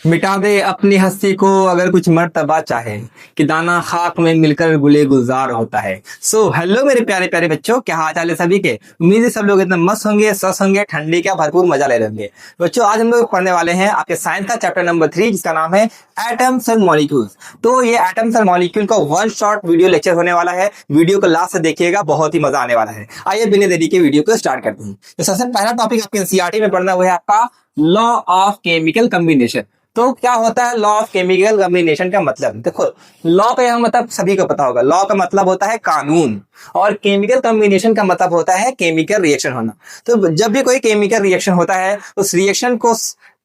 मिटा दे अपनी हस्ती को अगर कुछ मर्तबा चाहे कि दाना खाक में मिलकर गुले गुलजार होता है। सो हेलो मेरे प्यारे प्यारे बच्चों, क्या हाल चाल है सभी के। उम्मीद है सब लोग एकदम मस्त होंगे, स्वस्थ होंगे, ठंडी का भरपूर मजा ले रहे होंगे। बच्चों आज हम लोग पढ़ने वाले हैं आपके साइंस का चैप्टर नंबर 3 जिसका नाम है एटम्स एंड मॉलिक्यूल्स। तो ये एटम्स एंड मॉलिक्यूल का वन शॉट वीडियो लेक्चर होने वाला है। वीडियो को लास्ट से देखिएगा, बहुत ही मजा आने वाला है। आइए बिना देरी के वीडियो को स्टार्ट करते हैं। तो सबसे पहला टॉपिक आपके एनसीईआरटी में पढ़ना हुआ है आपका लॉ ऑफ केमिकल कम्बिनेशन। तो क्या होता है लॉ ऑफ केमिकल कम्बिनेशन का मतलब? देखो, लॉ का यहाँ मतलब सभी को पता होगा, लॉ का मतलब होता है कानून, और केमिकल कम्बिनेशन का मतलब होता है केमिकल रिएक्शन होना। तो जब भी कोई केमिकल रिएक्शन होता है उस रिएक्शन को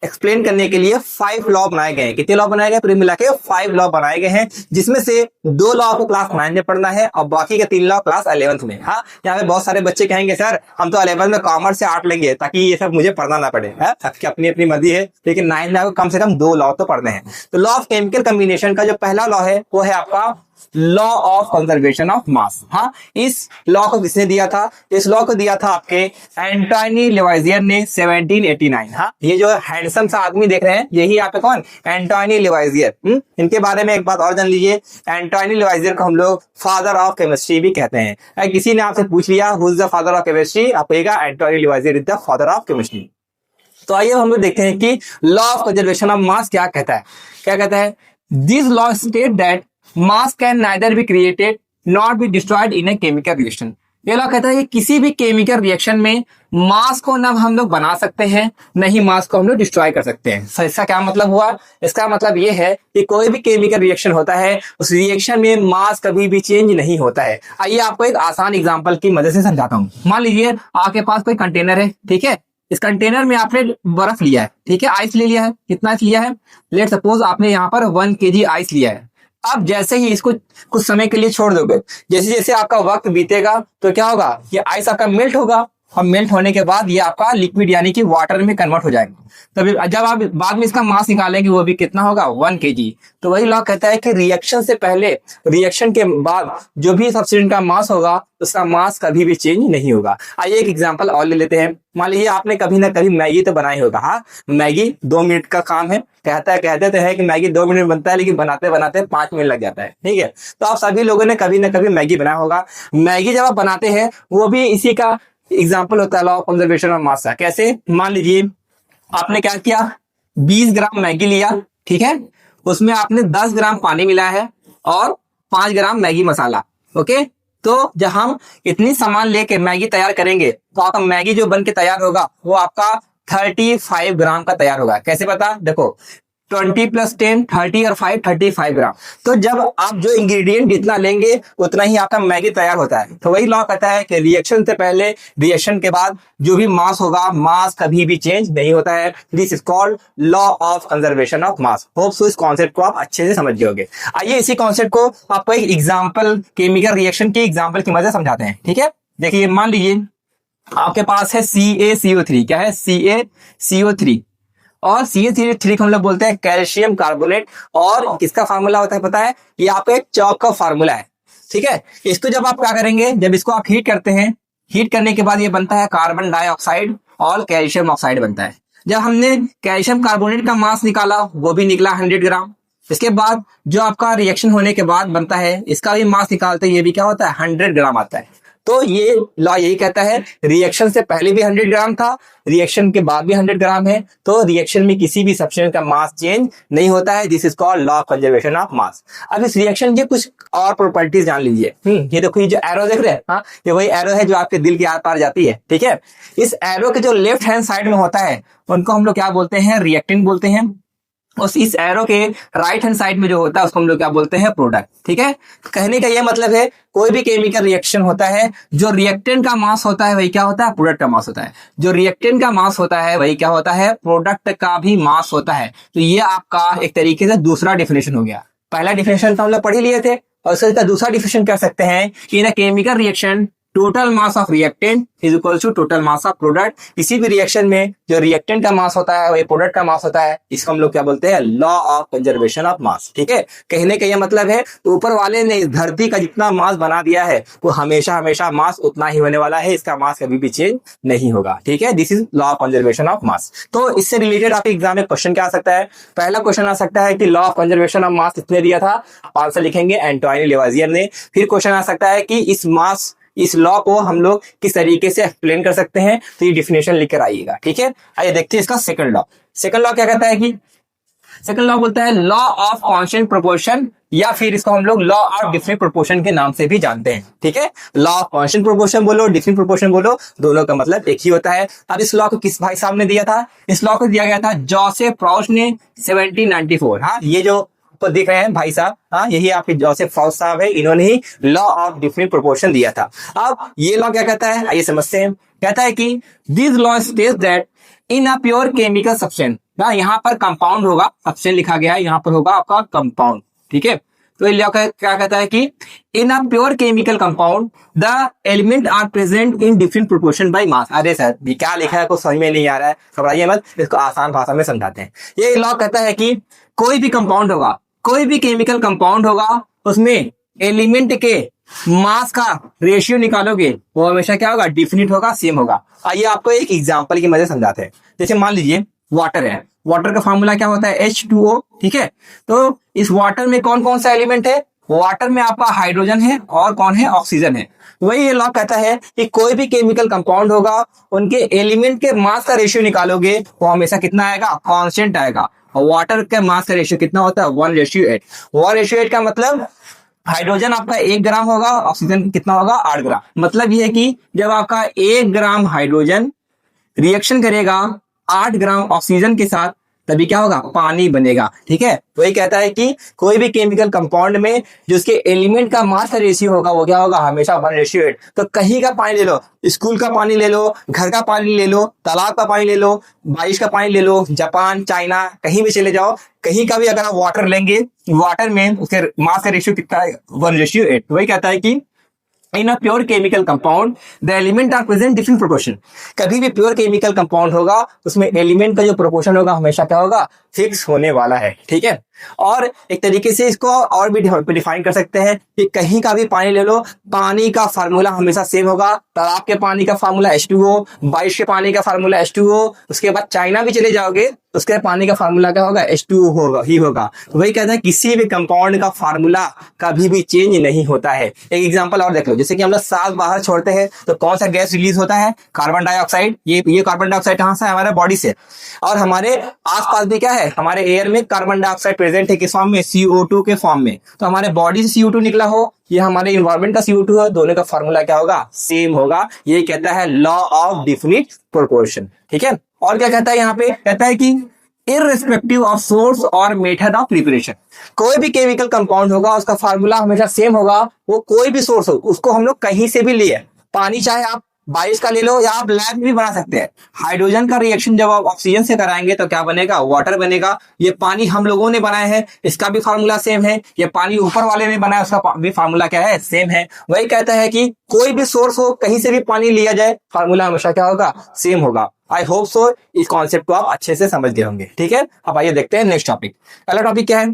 एक्सप्लेन करने के लिए 5 लॉ बनाए गए हैं। कितने लॉ बनाए गए? पूरे मिला के 5 लॉ बनाए गए हैं, जिसमें से 2 लॉ को क्लास 9 में पढ़ना है और बाकी के 3 लॉ क्लास 11th में। हाँ, यहाँ पे बहुत सारे बच्चे कहेंगे सर हम तो 11th में कॉमर्स से 8 लेंगे ताकि ये सब मुझे पढ़ना ना पड़े। है, सबकी अपनी अपनी मर्जी है, लेकिन 9 में आपको कम से कम 2 लॉ तो पढ़ने हैं। तो लॉ ऑफ केमिकल कम्बिनेशन का जो पहला लॉ है वो है आपका लॉ ऑफ कंजर्वेशन ऑफ मास। हाँ, इस लॉ को किसने दिया था? इस लॉ को दिया था आपके एंटोनी लेवाइजियर ने 1789। हाँ, ये जो हैंडसम सा आदमी देख रहे हैं यही आप कौन? एंटोनी लेवाइजियर। इनके बारे में एक बात और जान लीजिए, एंटोनी लेवाइजियर को हम लोग फादर ऑफ केमिस्ट्री भी कहते हैं। अगर किसी ने आपसे पूछ लिया who is the father of chemistry, आप कहेगा Antoine Lavoisier is the father of chemistry. तो आइए हम लोग देखते हैं कि law of conservation of mass क्या कहता है। क्या कहता है? This law state that mass can neither be created not be destroyed in a chemical reaction. ये लॉ कहता है कि किसी भी केमिकल रिएक्शन में मास को न हम लोग बना सकते हैं, न ही मास को हम लोग डिस्ट्रॉय कर सकते हैं। so, इसका क्या मतलब हुआ? इसका मतलब ये है कि कोई भी केमिकल रिएक्शन होता है उस रिएक्शन में मास कभी भी चेंज नहीं होता है। आइए आपको एक आसान एग्जांपल की मदद से समझाता हूँ। मान लीजिए आपके पास कोई कंटेनर है, ठीक है। इस कंटेनर में आपने बर्फ लिया है, ठीक है, आइस ले लिया है। कितना आइस लिया है? लेट सपोज आपने यहाँ पर 1 kg आइस लिया है। अब जैसे ही इसको कुछ समय के लिए छोड़ दोगे, जैसे जैसे आपका वक्त बीतेगा तो क्या होगा? ये आइस आपका मेल्ट होगा, और मेल्ट होने के बाद ये आपका लिक्विड यानी कि वाटर में कन्वर्ट हो जाएगा। तभी जब आप बाद में इसका मास निकालेंगे वो भी कितना होगा? 1 kg। तो वही लॉ कहता है कि रिएक्शन से पहले, रिएक्शन के बाद जो भी सब्स्टिट्यूएंट का मास होगा उसका मास कभी भी चेंज नहीं होगा। आइए एक एग्जांपल और ले लेते हैं। मान लीजिए आपने कभी ना कभी मैगी तो बनाई होगा। हाँ, मैगी 2 मिनट का काम है। कहते तो है कि मैगी 2 मिनट में बनता है, लेकिन बनाते बनाते 5 मिनट लग जाता है, ठीक है। तो आप सभी लोगों ने कभी ना कभी मैगी बनाया होगा। मैगी जब आप बनाते हैं वो भी इसी का एग्जाम्पल होता है लॉ ऑफ कंजर्वेशन ऑफ मास। कैसे? मान लीजिए आपने क्या किया, 20 ग्राम मैगी लिया, ठीक है, उसमें आपने 10 ग्राम पानी मिलाया है और 5 ग्राम मैगी मसाला। ओके, तो जब हम इतनी सामान लेके मैगी तैयार करेंगे तो आपका मैगी जो बन के तैयार होगा वो आपका 35 ग्राम का तैयार होगा। कैसे पता? देखो, 20 + 10 30 और 5 35 ग्राम। तो जब आप जो इंग्रेडिएंट जितना लेंगे उतना ही आपका मैगी तैयार होता है। तो वही लॉ कहता है कि रिएक्शन से पहले, रिएक्शन के बाद जो भी मास होगा, मास कभी भी चेंज नहीं होता है। This is called law of conservation of mass. Hope so इस कॉन्सेप्ट को आप अच्छे से समझ गए। आइए इसी कॉन्सेप्ट को आपको एक एग्जाम्पल, केमिकल रिएक्शन के एग्जाम्पल की मदद से समझाते हैं, ठीक है। देखिए, मान लीजिए आपके पास है CaCO3। क्या है? CaCO3। और CaCO3 को हम लोग बोलते हैं कैल्शियम कार्बोनेट। और किसका फार्मूला होता है पता है? ये आपका एक चौक का फार्मूला है, ठीक है। इसको जब आप क्या करेंगे, जब इसको आप हीट करते हैं, हीट करने के बाद ये बनता है कार्बन डाइऑक्साइड और कैल्शियम ऑक्साइड बनता है। जब हमने कैल्शियम कार्बोनेट का मास निकाला वो भी निकला 100 ग्राम। इसके बाद जो आपका रिएक्शन होने के बाद बनता है इसका भी मास निकालते हैं, ये भी क्या होता है? 100 ग्राम आता है। तो ये लॉ यही कहता है रिएक्शन से पहले भी 100 ग्राम था, रिएक्शन के बाद भी 100 ग्राम है। तो रिएक्शन में किसी भी सब्सटेंस का मास चेंज नहीं होता है। This is called law of conservation of मास। अब इस रिएक्शन के कुछ और प्रॉपर्टीज जान लीजिए। ये देखो, ये जो एरो देख रहे हैं, हाँ, ये वही एरो है जो आपके दिल के आर पार जाती है, ठीक है। इस एरो के जो लेफ्ट हैंड साइड में होता है उनको हम लोग क्या बोलते हैं? रिएक्टेंट बोलते हैं। और इस एरो के राइट हैंड साइड में जो होता है उसको हम लोग क्या बोलते हैं? प्रोडक्ट, ठीक है। कहने का ये मतलब है कोई भी केमिकल रिएक्शन होता है, जो रिएक्टेंट का मास होता है वही क्या होता है? प्रोडक्ट का मास होता है। जो रिएक्टेंट का मास होता है वही क्या होता है? प्रोडक्ट का भी मास होता है। तो ये आपका एक तरीके से दूसरा डिफिनेशन हो गया। पहला डिफिनेशन तो हम लोग पढ़ ही लिए थे, और इसका दूसरा डिफिनेशन कर सकते हैं कि in a chemical reaction total mass of reactant is equal to total mass of product. किसी भी रिएक्शन में जो रिएक्टेंट का मास होता है, वो प्रोडक्ट का मास होता है, इसको हम लोग क्या बोलते हैं, लॉ ऑफ कंजर्वेशन ऑफ मास। ठीक है, कहने का यह मतलब है ऊपर वाले ने इस धरती का जितना मास बना दिया है वो हमेशा हमेशा मास उतना ही होने वाला है, इसका मास कभी भी चेंज नहीं होगा। ठीक है, this is law of conservation of मास। तो इससे रिलेटेड आपके एग्जाम में क्वेश्चन क्या आ सकता है, पहला क्वेश्चन आ सकता है कि लॉ ऑफ कंजर्वेशन ऑफ मास किसने दिया था, आंसर लिखेंगे एंटोनी लेवाजियर ने। फिर क्वेश्चन आ सकता है कि इस लॉ को हम लोग किस तरीके से एक्सप्लेन कर सकते हैं, तो ये डिफिनेशन लिखकर आइएगा। ठीक है, आइए देखते हैं इसका सेकंड लॉ। सेकंड लॉ क्या कहता है कि सेकंड लॉ बोलता है लॉ ऑफ कांस्टेंट प्रोपोर्शन, या फिर इसको हम लोग लॉ ऑफ डिफरेंट प्रोपोर्शन के नाम से भी जानते हैं। ठीक है, लॉ ऑफ कांस्टेंट प्रोपोर्शन बोलो, डिफरेंट प्रोपोर्शन बोलो, दोनों का मतलब एक ही होता है। अब इस लॉ को किस भाई साहब ने दिया था, इस लॉ को दिया गया था जोसेफ प्राउस्ट ने 1794। हाँ, ये जो ऊपर दिख रहे हैं भाई साहब, हाँ यही आपके जोसेफ प्राउस्ट साहब है, इन्होंने ही लॉ ऑफ डिफरेंट प्रोपोर्शन दिया था। अब ये लॉ क्या कहता है, आइए समझते हैं। कहता है कि this law states that in a pure chemical substance, यहाँ पर कंपाउंड होगा, सब्सटेंस लिखा गया है, यहाँ पर होगा आपका कंपाउंड। ठीक है, तो ये क्या कहता है कि in a pure chemical compound the element are present in different proportion by mass. अरे सर ये क्या लिखा है, कुछ समझ में नहीं आ रहा है, घबराइए मत, इसको आसान भाषा में समझाते हैं। ये लॉ कहता है कि कोई भी कंपाउंड होगा, कोई भी केमिकल कंपाउंड होगा, उसमें एलिमेंट के मास का रेशियो निकालोगे वो हमेशा क्या होगा, डिफिनिट होगा, सेम होगा। आइए आपको एक एग्जांपल की मदद से समझाते हैं। जैसे मान लीजिए वाटर है, वाटर का फॉर्मूला क्या होता है, H2O। ठीक है, तो इस वाटर में कौन कौन सा एलिमेंट है, वाटर में आपका हाइड्रोजन है और कौन है, ऑक्सीजन है। वही ये लॉ कहता है कि कोई भी केमिकल कंपाउंड होगा, उनके एलिमेंट के मास का रेशियो निकालोगे वो हमेशा कितना आएगा, कांस्टेंट आएगा। और वाटर का मास का रेशियो कितना होता है, 1:8। 1:8 का मतलब हाइड्रोजन आपका 1 ग्राम होगा, ऑक्सीजन कितना होगा, 8 ग्राम। मतलब ये है कि जब आपका 1 ग्राम हाइड्रोजन रिएक्शन करेगा 8 ग्राम ऑक्सीजन के साथ, तभी क्या होगा, पानी बनेगा। ठीक है, वही कहता है कि कोई भी केमिकल कंपाउंड में जो उसके एलिमेंट का मास का रेशियो होगा वो क्या होगा, हमेशा 1:8। तो कहीं का पानी ले लो, स्कूल का पानी ले लो, घर का पानी ले लो, तालाब का पानी ले लो, बारिश का पानी ले लो, जापान, चाइना, कहीं भी चले जाओ, कहीं का भी अगर आप वाटर लेंगे, वाटर में उसके मास का रेशियो कितना है, 1:8। वही कहता है कि in a pure chemical compound the element are present different proportion. कभी भी प्योर केमिकल कंपाउंड होगा उसमें एलिमेंट का जो प्रोपोर्शन होगा हमेशा क्या होगा, फिक्स होने वाला है। ठीक है, और एक तरीके से इसको और भी डिफाइन कर सकते हैं कि कहीं का भी पानी ले लो, पानी का फार्मूला हमेशा सेम होगा। तालाब के पानी का फार्मूला H2O, बारिश के पानी का फार्मूला H2O, उसके बाद चाइना भी चले जाओगे उसके पानी का फार्मूला क्या होगा, H2O होगा ही होगा। तो वही कहता है किसी भी कंपाउंड का फार्मूला कभी भी चेंज नहीं होता है। एक एग्जांपल और देख लो, जैसे कि हम लोग सांस बाहर छोड़ते हैं तो कौन सा गैस रिलीज होता है, कार्बन डाइऑक्साइड। ये कार्बन डाइऑक्साइड कहाँ से है, हमारे बॉडी से। और हमारे आसपास भी क्या है, हमारे एयर में कार्बन डाइऑक्साइड प्रेजेंट है, किस फॉर्म में, CO2 के फॉर्म में। तो हमारे बॉडी से CO2 निकला हो, ये हमारे इन्वायरमेंट का CO2 है, दोनों का फार्मूला क्या होगा, सेम होगा। ये कहता है लॉ ऑफ डिफिनिट प्रोपोर्शन। ठीक है, और क्या कहता है यहाँ पे, कहता है कि इररिस्पेक्टिव ऑफ सोर्स और मेथड ऑफ प्रिपरेशन, कोई भी केमिकल कंपाउंड होगा उसका फार्मूला हमेशा सेम होगा, वो कोई भी सोर्स हो, उसको हम लोग कहीं से भी लिए, पानी चाहे आप बारिश का ले लो या आप लैब में भी बना सकते हैं। हाइड्रोजन का रिएक्शन जब आप ऑक्सीजन से कराएंगे तो क्या बनेगा, वाटर बनेगा। ये पानी हम लोगों ने बनाया है, इसका भी फार्मूला सेम है। ये पानी ऊपर वाले ने बनाया, उसका भी फार्मूला क्या है, सेम है। वही कहता है कि कोई भी सोर्स हो, कहीं से भी पानी लिया जाए, फार्मूला हमेशा क्या होगा, सेम होगा। आई होप सो इस कॉन्सेप्ट को आप अच्छे से समझ गए होंगे। ठीक है, अब आइए देखते हैं नेक्स्ट टॉपिक। अगला टॉपिक क्या है,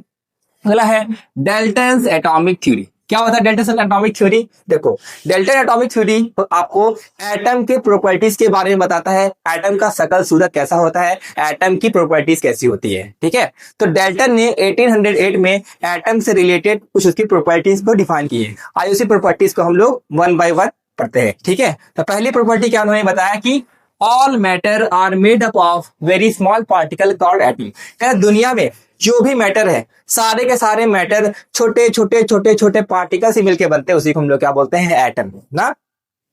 अगला है डाल्टन्स एटॉमिक थ्योरी। क्या होता है डाल्टन्स एटॉमिक थ्योरी, देखो डाल्टन एटॉमिक थ्योरी आपको एटम के प्रॉपर्टीज के बारे में बताता है, एटम का शकल सूरत कैसा होता है, एटम की प्रॉपर्टीज कैसी होती है। ठीक है, तो डाल्टन ने 1808 में एटम से रिलेटेड कुछ उसकी प्रॉपर्टीज को डिफाइन किए। आइए उसी प्रॉपर्टीज को हम लोग 1 by 1 पढ़ते हैं। ठीक है, तो पहली प्रॉपर्टी क्या उन्होंने बताया कि all matter are made up of very small particle called atom. क्या दुनिया में जो भी मैटर है, सारे के सारे मैटर छोटे छोटे छोटे छोटे पार्टिकल से मिलकर बनते हैं, उसी को हम लोग क्या बोलते हैं, एटम ना।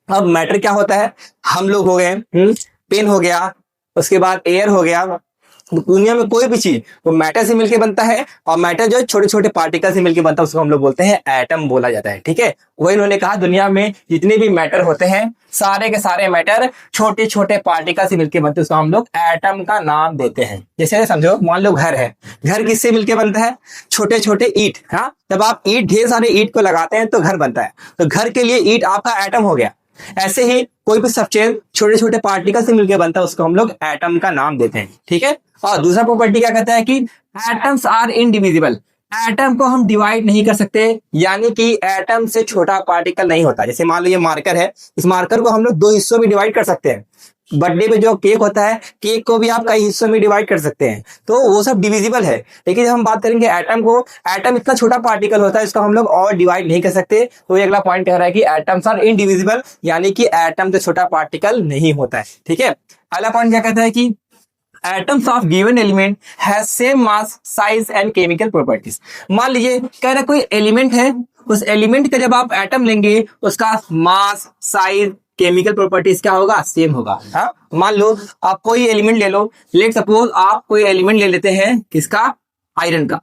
अब मैटर क्या होता है, हम लोग हो गए, पेन हो गया, उसके बाद एयर हो गया। दुनिया में कोई भी चीज वो मैटर से मिलके बनता है, और मैटर जो छोटे छोटे पार्टिकल से मिलके बनता है उसको हम लोग बोलते हैं एटम बोला जाता है। ठीक है, वही उन्होंने कहा दुनिया में जितने भी मैटर होते हैं, सारे के सारे मैटर छोटे छोटे पार्टिकल से मिलके बनते हैं, उसको हम लोग एटम का नाम देते हैं। जैसे समझो, मान लो घर है, घर किससे मिलके बनता है, छोटे छोटे ईंट। हाँ, जब आप ईंट, ढेर सारे ईंट को लगाते हैं तो घर बनता है, तो घर के लिए ईंट आपका एटम हो गया। ऐसे ही कोई भी सब्सटेंस छोटे छोटे पार्टिकल से मिलकर बनता है, उसको हम लोग एटम का नाम देते हैं। ठीक है। और दूसरा प्रॉपर्टी क्या कहता है कि एटम्स आर इनडिविजिबल, एटम को हम डिवाइड नहीं कर सकते, यानी कि एटम से छोटा पार्टिकल नहीं होता। जैसे मान लो ये मार्कर है, इस मार्कर को हम लोग दो हिस्सों में डिवाइड कर सकते हैं। बर्थडे पे जो केक होता है, केक को भी आप कई हिस्सों में डिवाइड कर सकते हैं, तो वो सब डिविजिबल है। लेकिन जब हम बात करेंगे एटम को, एटम इतना छोटा पार्टिकल होता है, इसको हम लोग और डिवाइड नहीं कर सकते। तो ये अगला पॉइंट कह रहा है कि एटम्स आर इनडिविजिबल, यानी कि एटम से छोटा पार्टिकल नहीं होता है। ठीक है। अगला पॉइंट क्या कहता है कि atoms of given element has same mass, size and chemical properties। मान लीजिए कह रहा कोई एलिमेंट है, उस एलिमेंट का जब आप एटम लेंगे उसका मास, साइज, केमिकल प्रॉपर्टीज क्या होगा, सेम होगा। हाँ, मान लो आप कोई एलिमेंट ले लो, लेट सपोज आप कोई एलिमेंट ले लेते हैं, किसका, आयरन का।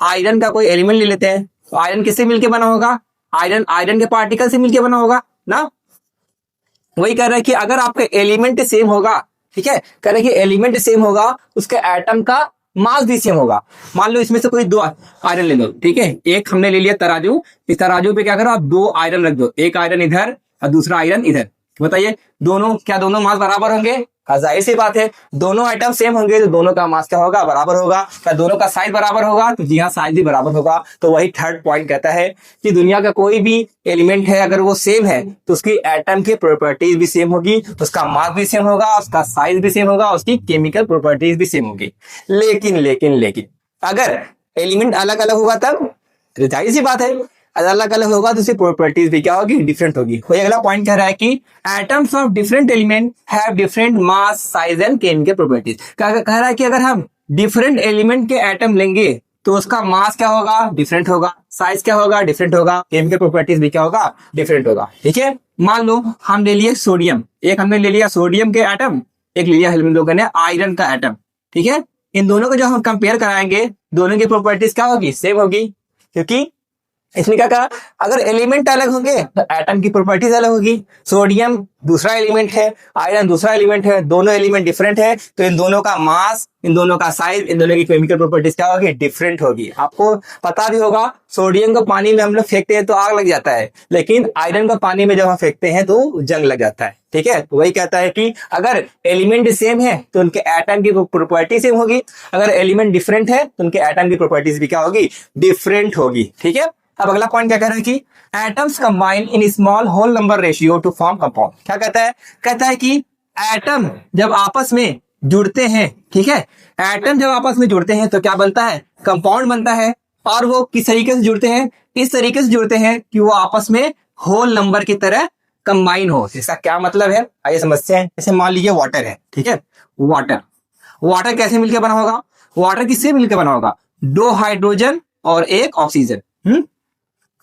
आयरन का कोई एलिमेंट ले लेते हैं, तो आयरन किससे मिलके बना होगा, आयरन के पार्टिकल से मिलके बना होगा ना। वही कह रहा है कि अगर आपका एलिमेंट सेम होगा, ठीक है, कह रहे कि एलिमेंट सेम होगा, उसके एटम का मास भी सेम होगा। मान लो इसमें से कोई दो आयरन ले लो, ठीक है, एक हमने ले लिया तराजू, इस तराजू पे क्या करो आप दो आयरन रख दो, एक आयरन इधर और दूसरा आयरन इधर। बताइए दोनों मास बराबर होंगे? जाहिर सी बात है, दोनों आइटम सेम होंगे तो दोनों का मास क्या होगा, बराबर होगा। क्या दोनों का साइज बराबर होगा? तो जी हाँ, साइज भी बराबर होगा। तो वही थर्ड पॉइंट कहता है कि दुनिया का कोई भी एलिमेंट है, अगर वो सेम है तो उसकी एटम की प्रॉपर्टीज भी सेम होगी, उसका मास भी सेम होगा, उसका साइज भी सेम होगा, उसकी केमिकल प्रॉपर्टीज भी सेम होगी। लेकिन अगर एलिमेंट अलग अलग होगा तब जाहिर सी बात है, अलग अलग होगा तो उसकी प्रॉपर्टीज भी क्या होगी, डिफरेंट होगी। कोई अगला पॉइंट कह रहा है कि atoms of different element have different mass, size and chemical properties. कह रहा है कि अगर हम डिफरेंट एलिमेंट के एटम लेंगे तो उसका मास क्या होगा, डिफरेंट होगा, साइज क्या होगा, डिफरेंट होगा, केमिकल प्रॉपर्टीज भी क्या होगा, डिफरेंट होगा। ठीक है। मान लो हम ले लिए सोडियम, एक हमने ले लिया सोडियम के एटम, एक ले लिया हम लोगों ने आयरन का एटम। ठीक है। इन दोनों को जब हम कंपेयर कराएंगे, दोनों की प्रॉपर्टीज क्या होगी, सेम होगी, क्योंकि इसमें क्या कहा, अगर एलिमेंट अलग होंगे तो एटम की प्रॉपर्टीज अलग होगी। सोडियम दूसरा एलिमेंट है, आयरन दूसरा एलिमेंट है, दोनों एलिमेंट डिफरेंट है, तो इन दोनों का मास, इन दोनों का साइज, इन दोनों की केमिकल प्रॉपर्टीज क्या होगी, डिफरेंट होगी। आपको पता भी होगा, सोडियम को पानी में हम लोग फेंकते हैं तो आग लग जाता है, लेकिन आयरन को पानी में जब हम फेंकते हैं तो जंग लग जाता है। ठीक है। वही कहता है कि अगर एलिमेंट सेम है तो उनके एटम की प्रॉपर्टी सेम होगी, अगर एलिमेंट डिफरेंट है तो उनके एटम की प्रॉपर्टीज भी क्या होगी, डिफरेंट होगी। ठीक है। अब अगला पॉइंट क्या कह रहा है कि atoms combine in small whole number ratio to form compound. क्या कहता है, कहता है कि एटम जब आपस में जुड़ते हैं, ठीक है, एटम जब आपस में जुड़ते हैं तो क्या बनता है, कंपाउंड बनता है। और वो किस तरीके से जुड़ते हैं, इस तरीके से जुड़ते हैं कि वो आपस में होल नंबर की तरह कंबाइन हो। इसका क्या मतलब है, आइए समझते हैं। जैसे मान लीजिए वाटर है, ठीक है, वाटर कैसे मिलकर बना होगा, वाटर किससे मिलकर बना होगा, दो हाइड्रोजन और एक ऑक्सीजन।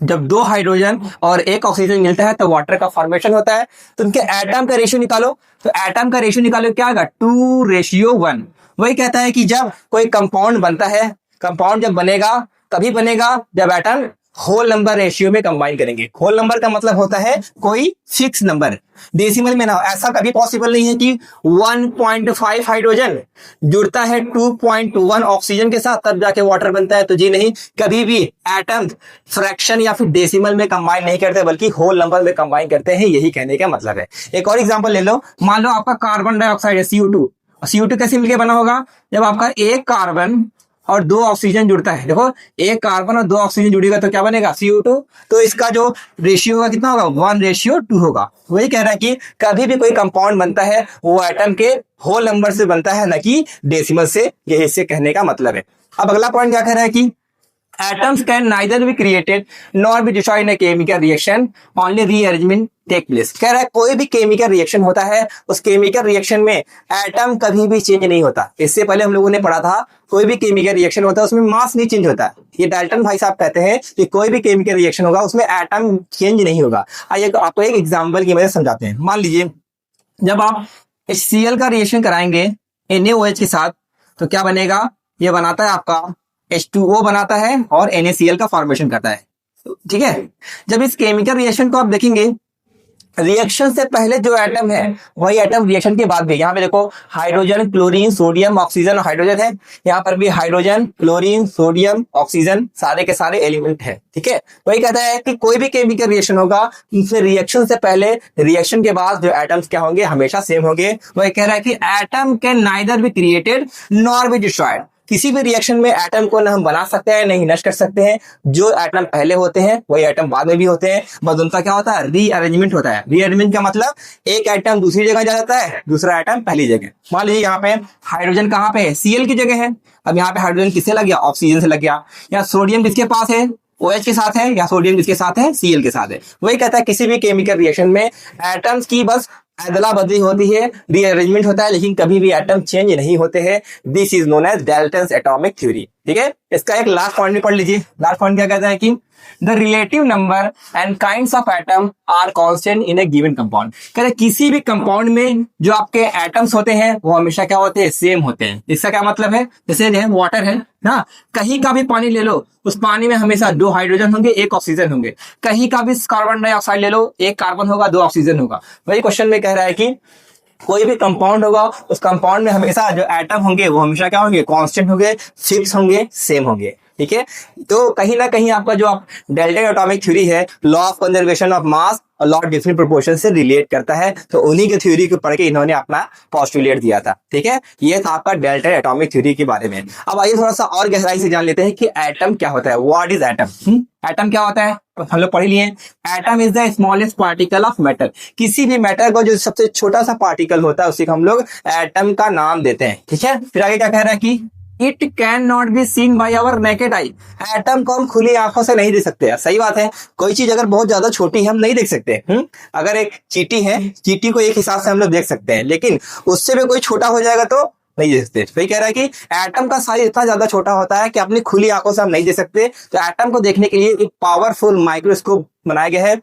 जब दो हाइड्रोजन और एक ऑक्सीजन मिलता है तो वाटर का फॉर्मेशन होता है। तो उनके एटम का रेशियो निकालो, तो एटम का रेशियो निकालो, क्या आएगा, 2:1। वही कहता है कि जब कोई कंपाउंड बनता है, कंपाउंड जब बनेगा तभी बनेगा जब एटम होल नंबर रेशियो में कंबाइन करेंगे। होल नंबर का मतलब होता है कोई फिक्स नंबर, डेसिमल में ना। ऐसा कभी पॉसिबल नहीं है कि 1.5 हाइड्रोजन जुड़ता है 2.1 ऑक्सीजन के साथ तब जाके वाटर बनता है, तो जी नहीं, कभी भी एटम फ्रैक्शन या फिर डेसिमल में कंबाइन नहीं करते बल्कि होल नंबर में कंबाइन करते हैं, यही कहने का मतलब है। एक और एग्जांपल ले लो, मान लो आपका कार्बन डाइऑक्साइड है, CO2 कैसे मिलकर बना होगा, जब आपका एक कार्बन और दो ऑक्सीजन जुड़ता है। देखो, एक कार्बन और दो ऑक्सीजन जुड़ेगा तो क्या बनेगा, CO2। तो इसका जो रेशियो होगा कितना होगा, 1:2 होगा। वही कह रहा है कि कभी भी कोई कंपाउंड बनता है वो एटम के होल नंबर से बनता है, न कि डेसिमल से, यही इससे कहने का मतलब है। अब अगला पॉइंट क्या कह रहा है कि atoms can neither be created nor be destroyed in a chemical reaction, only rearrangement take place। कह रहा है कोई भी केमिकल रिएक्शन होता है, उस केमिकल रिएक्शन में एटम कभी भी चेंज नहीं होता। इससे पहले हम लोगों ने पढ़ा था, कोई भी केमिकल रिएक्शन होता है उसमें मास नहीं चेंज होता। ये डाल्टन भाई साहब कहते हैं कि कोई भी केमिकल रिएक्शन होगा उसमें एटम चेंज नहीं होगा। आइए आपको एक एग्जाम्पल की मदद समझाते हैं। मान लीजिए जब आप HCl का रिएक्शन कराएंगे NaOH के साथ तो क्या बनेगा, ये बनाता है आपका H2O बनाता है और NaCl का फॉर्मेशन करता है। ठीक है। जब इस केमिकल रिएक्शन को आप देखेंगे रिएक्शन से पहले जो एटम है वही एटम रिएक्शन के बाद भी। यहाँ पे देखो hydrogen, chlorine, sodium, oxygen, hydrogen है। यहाँ पर भी हाइड्रोजन, क्लोरीन, सोडियम, ऑक्सीजन सारे के सारे एलिमेंट है। ठीक है, वही कहता है कि कोई भी केमिकल रिएक्शन होगा उसमें रिएक्शन से पहले रिएक्शन के बाद जो एटम्स क्या होंगे, हमेशा सेम होंगे। वही कह रहा है कि atom can neither be created nor be destroyed. किसी भी रिएक्शन में एटम को ना हम बना सकते हैं नहीं नष्ट कर सकते हैं। जो एटम पहले होते हैं वही एटम बाद में भी होते हैं, बस उनका क्या होता है, रीअरेंजमेंट होता है। रीअरेंजमेंट का मतलब एक एटम दूसरी जगह जा जाता है, दूसरा एटम पहली जगह। मान लीजिए यहाँ पे हाइड्रोजन कहाँ पे है, Cl की जगह है। अब यहाँ पे हाइड्रोजन किससे लग गया, ऑक्सीजन से लग गया। या सोडियम किसके पास है, OH के साथ है। या सोडियम किसके साथ है, Cl के साथ है। वही कहता है किसी भी केमिकल रिएक्शन में एटम्स की बस अदला बदली होती है, रीअरेंजमेंट होता है, लेकिन कभी भी एटम चेंज नहीं होते हैं। This is known as Dalton's atomic theory. ठीक है, इसका एक लास्ट पॉइंट भी पढ़ लीजिए। लास्ट पॉइंट क्या कहता है कि the relative number and kinds of atom are constant in a given compound. कहते किसी भी कंपाउंड में जो आपके एटम्स होते हैं वो हमेशा क्या होते हैं, सेम होते हैं। इसका क्या मतलब है, जैसे वाटर है ना, कहीं का भी पानी ले लो, उस पानी में हमेशा 2 हाइड्रोजन होंगे, 1 ऑक्सीजन होंगे। कहीं का भी कार्बन डाइऑक्साइड ले लो, 1 कार्बन होगा, 2 ऑक्सीजन होगा। वही क्वेश्चन में कह रहा है कि कोई भी कंपाउंड होगा उस कंपाउंड में हमेशा जो एटम होंगे वो हमेशा क्या होंगे, कांस्टेंट होंगे, फिक्स होंगे, सेम होंगे। ठीक है, तो कहीं ना कहीं आपका जो आप डेल्टा एटॉमिक थ्योरी है, लॉ ऑफ कंजर्वेशन ऑफ मास और लॉ ऑफ डिफरेंट प्रोपोर्शन से रिलेट करता है। तो उन्हीं के थ्योरी को पढ़ के इन्होंने अपना पोस्टुलेट दिया था। ठीक है, ये था आपका डेल्टा एटॉमिक थ्योरी के बारे में। अब आइए थोड़ा सा और गहराई से जान लेते हैं कि एटम क्या होता है, व्हाट इज एटम। एटम क्या होता है, हम लोग पढ़ लिए। Atom is the smallest particle of matter. किसी भी मैटर को जो सबसे छोटा सा पार्टिकल होता है उसी को हम लोग एटम का नाम देते हैं। ठीक है, फिर आगे क्या कह रहा है कि it can not be seen by our naked eye. Atom को हम खुली आंखों से नहीं देख सकते। सही बात है, कोई चीज अगर बहुत ज्यादा छोटी है हम नहीं देख सकते। अगर एक चींटी है, चींटी को एक हिसाब से हम लोग देख सकते हैं, लेकिन उससे भी कोई छोटा हो जाएगा तो नहीं देख सकते। वही कह रहा है कि एटम का साइज इतना ज्यादा छोटा होता है कि अपनी खुली आंखों से हम नहीं देख सकते। तो एटम को देखने के लिए एक पावरफुल माइक्रोस्कोप बनाया गया है,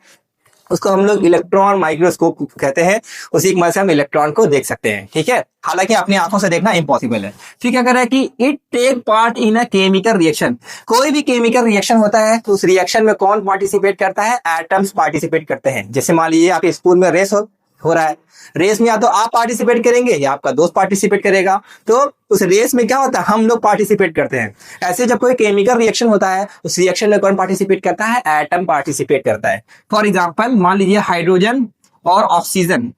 उसको हम लोग इलेक्ट्रॉन माइक्रोस्कोप कहते हैं। उसी की मदद से हम इलेक्ट्रॉन को देख सकते हैं। ठीक है, हालांकि अपनी आंखों से देखना इम्पॉसिबल है। ठीक है, कह रहा है कि it take part in a chemical reaction. कोई भी केमिकल रिएक्शन होता है तो उस रिएक्शन में कौन पार्टिसिपेट करता है, एटम्स पार्टिसिपेट करते हैं। जैसे मान लीजिए आपके स्कूल में रेस हो रहा है, रेस में या तो आप पार्टिसिपेट करेंगे या आपका दोस्त पार्टिसिपेट करेगा। तो उस रेस में क्या होता है, हम लोग पार्टिसिपेट करते हैं। ऐसे जब कोई केमिकल रिएक्शन होता है उस रिएक्शन में कौन पार्टिसिपेट करता है, एटम पार्टिसिपेट करता है। फॉर एग्जांपल मान लीजिए हाइड्रोजन और ऑक्सीजन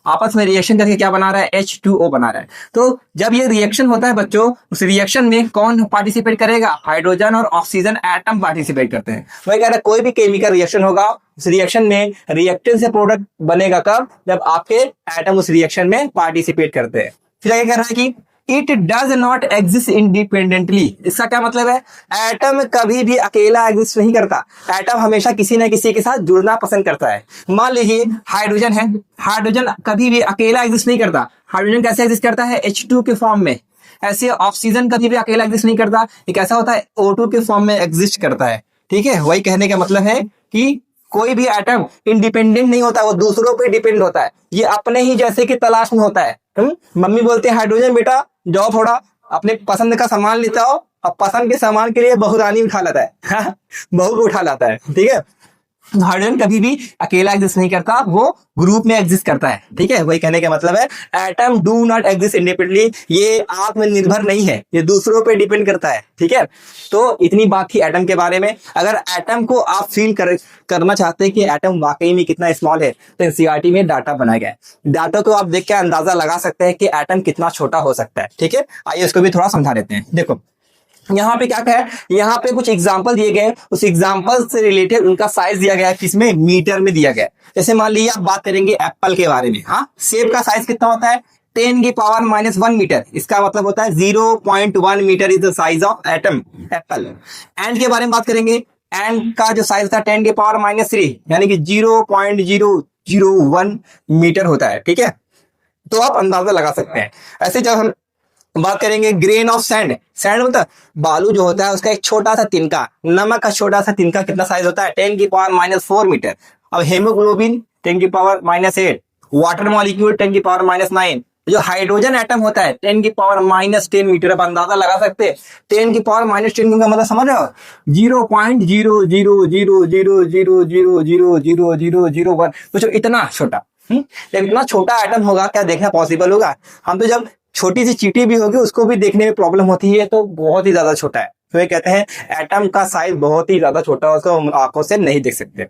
आपस में रिएक्शन करके क्या बना रहा है, H2O बना रहा है। तो जब ये रिएक्शन होता है बच्चों, उस रिएक्शन में कौन पार्टिसिपेट करेगा, हाइड्रोजन और ऑक्सीजन एटम पार्टिसिपेट करते हैं। वही कह रहा है कोई भी केमिकल रिएक्शन होगा उस रिएक्शन में रिएक्टेंट से प्रोडक्ट बनेगा कब, जब आपके एटम उस रिएक्शन में पार्टिसिपेट करते हैं। फिर आगे कह रहा है कि it does not exist independently. इसका क्या मतलब है, एटम कभी भी अकेला एग्जिस्ट नहीं करता। एटम हमेशा किसी न किसी के साथ जुड़ना पसंद करता है। मान लीजिए हाइड्रोजन है, हाइड्रोजन कभी भी अकेला एग्जिस्ट नहीं करता। हाइड्रोजन कैसे एग्जिस्ट करता है, H2 के फॉर्म में। ऐसे ऑक्सीजन कभी भी अकेला एग्जिस्ट नहीं करता, ये कैसा होता है, O2 के फॉर्म में एग्जिस्ट करता है। ठीक है, वही कहने का मतलब है कि कोई भी एटम इंडिपेंडेंट नहीं होता, वो दूसरों पे डिपेंड होता है। ये अपने ही जैसे की तलाश में होता है। मम्मी बोलते हैं हाइड्रोजन बेटा जाओ थोड़ा अपने पसंद का सामान लेता हो, अब पसंद के सामान के लिए बहुरानी उठा लाता है बहू को उठा लाता है। ठीक है, हाइड्रोजन कभी भी अकेला एग्जिस्ट नहीं करता, वो ग्रुप में एग्जिस्ट करता है। ठीक है, वही कहने का मतलब है atom do not exist independently. ये आत्मनिर्भर नहीं है, ये दूसरों पे डिपेंड करता है। ठीक है, तो इतनी बात थी एटम के बारे में। अगर एटम को आप फील करना चाहते हैं कि एटम वाकई में कितना स्मॉल है तो एनसीईआरटी में डाटा बनाया गया है। डाटा को आप देख के अंदाजा लगा सकते हैं कि एटम कितना छोटा हो सकता है। ठीक है, आइए उसको भी थोड़ा समझा देते हैं। देखो यहाँ पे क्या है, यहाँ पे कुछ एग्जाम्पल दिए गए, उस एग्जाम्पल से रिलेटेड उनका साइज दिया गया है, किसमें, मीटर में दिया गया है। जैसे मान लीजिए आप बात करेंगे एप्पल के बारे में। हाँ, सेब का साइज कितना होता है, 10⁻⁻1 मीटर। इसका मतलब होता है 0.1 metre is the size of atom apple. And के बारे में बात करेंगे, एंड का जो साइज था 10⁻³ यानी कि 0.001 मीटर होता है। ठीक है, तो आप अंदाजा लगा सकते हैं। ऐसे जब हम बात करेंगे ग्रेन ऑफ सैंड, सैंड मतलब बालू जो होता है उसका एक छोटा सा तिनका, नमक का छोटा सा तिनका कितना साइज होता है, 10⁻⁻4 मीटर। अब हेमोग्लोबिन 10⁻⁻8, वाटर मॉलिक्यूल 10⁻⁹, जो हाइड्रोजन एटम होता है 10⁻⁻10 मीटर, आप अंदाजा लगा सकते हैं 10⁻⁻10 का मतलब समझ रहे हो, 0.00000000001, तो इतना छोटा। लेकिन इतना छोटा एटम होगा, क्या देखना पॉसिबल होगा? हम तो जब छोटी सी चींटी भी होगी उसको भी देखने में प्रॉब्लम होती है, तो बहुत ही ज्यादा छोटा है। तो ये कहते हैं एटम का साइज बहुत ही ज्यादा छोटा है, उसको हम आंखों से नहीं देख सकते।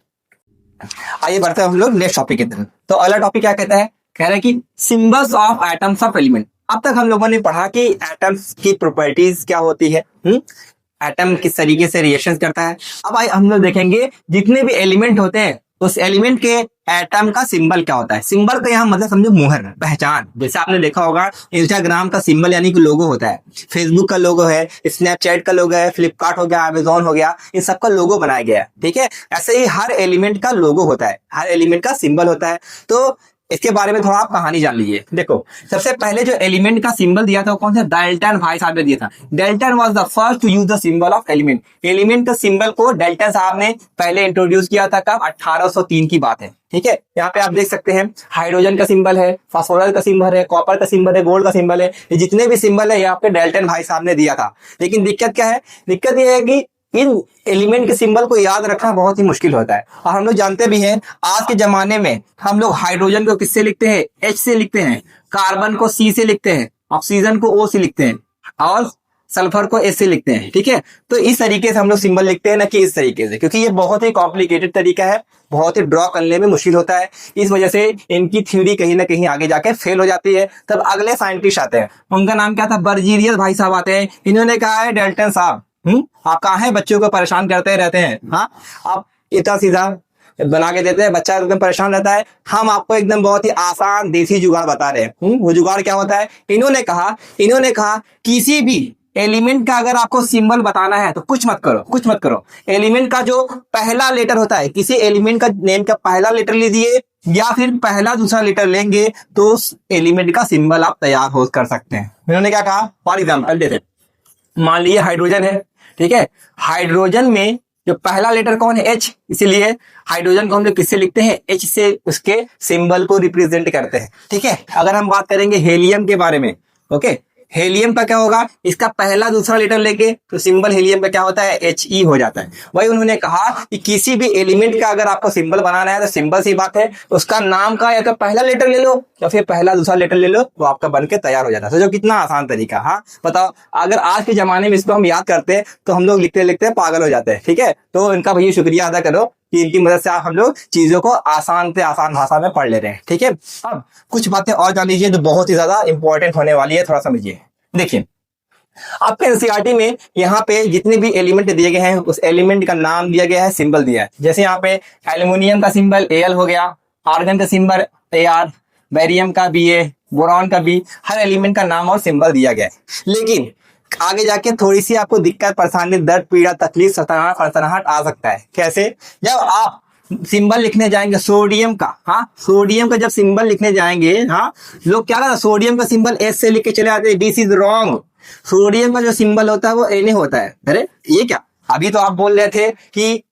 आइए बढ़ते हैं हम लोग नेक्स्ट टॉपिक की तरफ। तो अगला टॉपिक क्या कहता है? कह रहे हैं कि symbols of atoms of element. अब तक हम लोगों ने पढ़ा कि एटम्स की प्रॉपर्टीज क्या होती है, एटम किस तरीके से रिएक्शन करता है। अब आइए हम लोग देखेंगे जितने भी एलिमेंट होते हैं उस एलिमेंट के एटम का सिंबल क्या होता है। सिंबल का यहाँ मतलब समझो मुहर, पहचान। जैसे आपने देखा होगा इंस्टाग्राम का सिंबल यानी कि लोगो होता है, फेसबुक का लोगो है, स्नैपचैट का लोगो है, फ्लिपकार्ट हो गया, अमेजोन हो गया, इन सब का लोगो बनाया गया है, ठीक है। ऐसे ही हर एलिमेंट का लोगो होता है, हर एलिमेंट का सिंबल होता है। तो इसके बारे में थोड़ा आप कहानी जान लीजिए। देखो सबसे पहले जो एलिमेंट का सिंबल दिया था वो कौन सा? डाल्टन भाई साहब ने दिया था। Dalton was the first to use the symbol of element. Element का सिंबल को डाल्टन साहब ने पहले इंट्रोड्यूस किया था। कब? 1803 की बात है, ठीक है। यहाँ पे आप देख सकते हैं हाइड्रोजन का सिंबल है, फास्फोरस का सिंबल है, कॉपर का सिंबल है, गोल्ड का सिंबल है। ये जितने भी सिंबल है ये आपके डाल्टन भाई साहब ने दिया था। लेकिन दिक्कत क्या है? दिक्कत ये है कि इन एलिमेंट के सिंबल को याद रखना बहुत ही मुश्किल होता है। और हम लोग जानते भी हैं आज के जमाने में हम लोग हाइड्रोजन को किससे लिखते हैं? H से लिखते हैं, कार्बन को C से लिखते हैं, ऑक्सीजन को O से लिखते हैं और सल्फर को S से लिखते हैं, ठीक है। तो इस तरीके से हम लोग सिंबल लिखते हैं ना कि इस तरीके से, क्योंकि ये बहुत ही कॉम्प्लिकेटेड तरीका है, बहुत ही ड्रॉ करने में मुश्किल होता है। इस वजह से इनकी थ्योरी कहीं ना कहीं आगे जाके फेल हो जाती है। तब अगले साइंटिस्ट आते हैं, उनका नाम क्या था? बर्जीलियस भाई साहब आते हैं। इन्होंने कहा है डाल्टन साहब आप कहाँ हैं? बच्चों को परेशान करते रहते हैं, हाँ आप इतना सीधा बना के देते हैं, बच्चा एकदम परेशान रहता है। हम आपको एकदम बहुत ही आसान देसी जुगाड़ बता रहे हैं। वो जुगाड़ क्या होता है? इन्होंने कहा किसी भी एलिमेंट का अगर आपको सिंबल बताना है तो कुछ मत करो। एलिमेंट का जो पहला लेटर होता है, किसी एलिमेंट का नेम का पहला लेटर लीजिए या फिर पहला दूसरा लेटर लेंगे तो उस एलिमेंट का सिंबल आप तैयार हो कर सकते हैं। इन्होंने क्या कहा? फॉर एग्जाम्पल देते, मान लीजिए हाइड्रोजन है, ठीक है। हाइड्रोजन में जो पहला लेटर कौन है? H, इसीलिए हाइड्रोजन को हम लोग किससे लिखते हैं? H से उसके सिंबल को रिप्रेजेंट करते हैं, ठीक है। अगर हम बात करेंगे हेलियम के बारे में, ओके, हेलियम का क्या होगा? इसका पहला दूसरा लेटर लेके तो सिंबल हेलियम का क्या होता है? He हो जाता है। वही उन्होंने कहा कि किसी भी एलिमेंट का अगर आपको सिंबल बनाना है तो सिंबल सी बात है, उसका नाम का या तो पहला लेटर ले लो या फिर पहला दूसरा लेटर ले लो, वो आपका बन के तैयार हो जाता है। सोचो कितना आसान तरीका। हाँ बताओ, अगर आज के जमाने में इसको हम याद करते हैं तो हम लोग लिखते लिखते पागल हो जाते हैं, ठीक है। तो इनका भैया शुक्रिया अदा करो कि इनकी मदद से हम लोग चीजों को आसान से आसान भाषा में पढ़ ले रहे हैं, ठीक है। अब कुछ बातें और जान लीजिए जो बहुत ही ज्यादा इंपॉर्टेंट होने वाली है, थोड़ा समझिए। देखिए आपके एनसीईआरटी में यहाँ पे जितने भी एलिमेंट दिए गए हैं उस एलिमेंट का नाम दिया गया है, सिंबल दिया है। जैसे यहाँ पे एल्युमिनियम का सिंबल Al हो गया, आर्गन का सिंबल Ar, बेरियम का Ba, बोरॉन का B, हर एलिमेंट का नाम और सिंबल दिया गया है। लेकिन आगे जाके थोड़ी सी आपको दिक्कत, परेशानी, दर्द, पीड़ा, तकलीफ, सतनाहट आ सकता है। कैसे? जब आप सिंबल लिखने जाएंगे सोडियम का, हाँ सोडियम का जब सिंबल लिखने जाएंगे, हाँ लोग क्या करते? सोडियम का सिंबल S से लिख के चले आते हैं। This is wrong. सोडियम का जो सिंबल होता है वो Na होता है। अरे ये क्या? अभी तो आप बोल रहे थे कि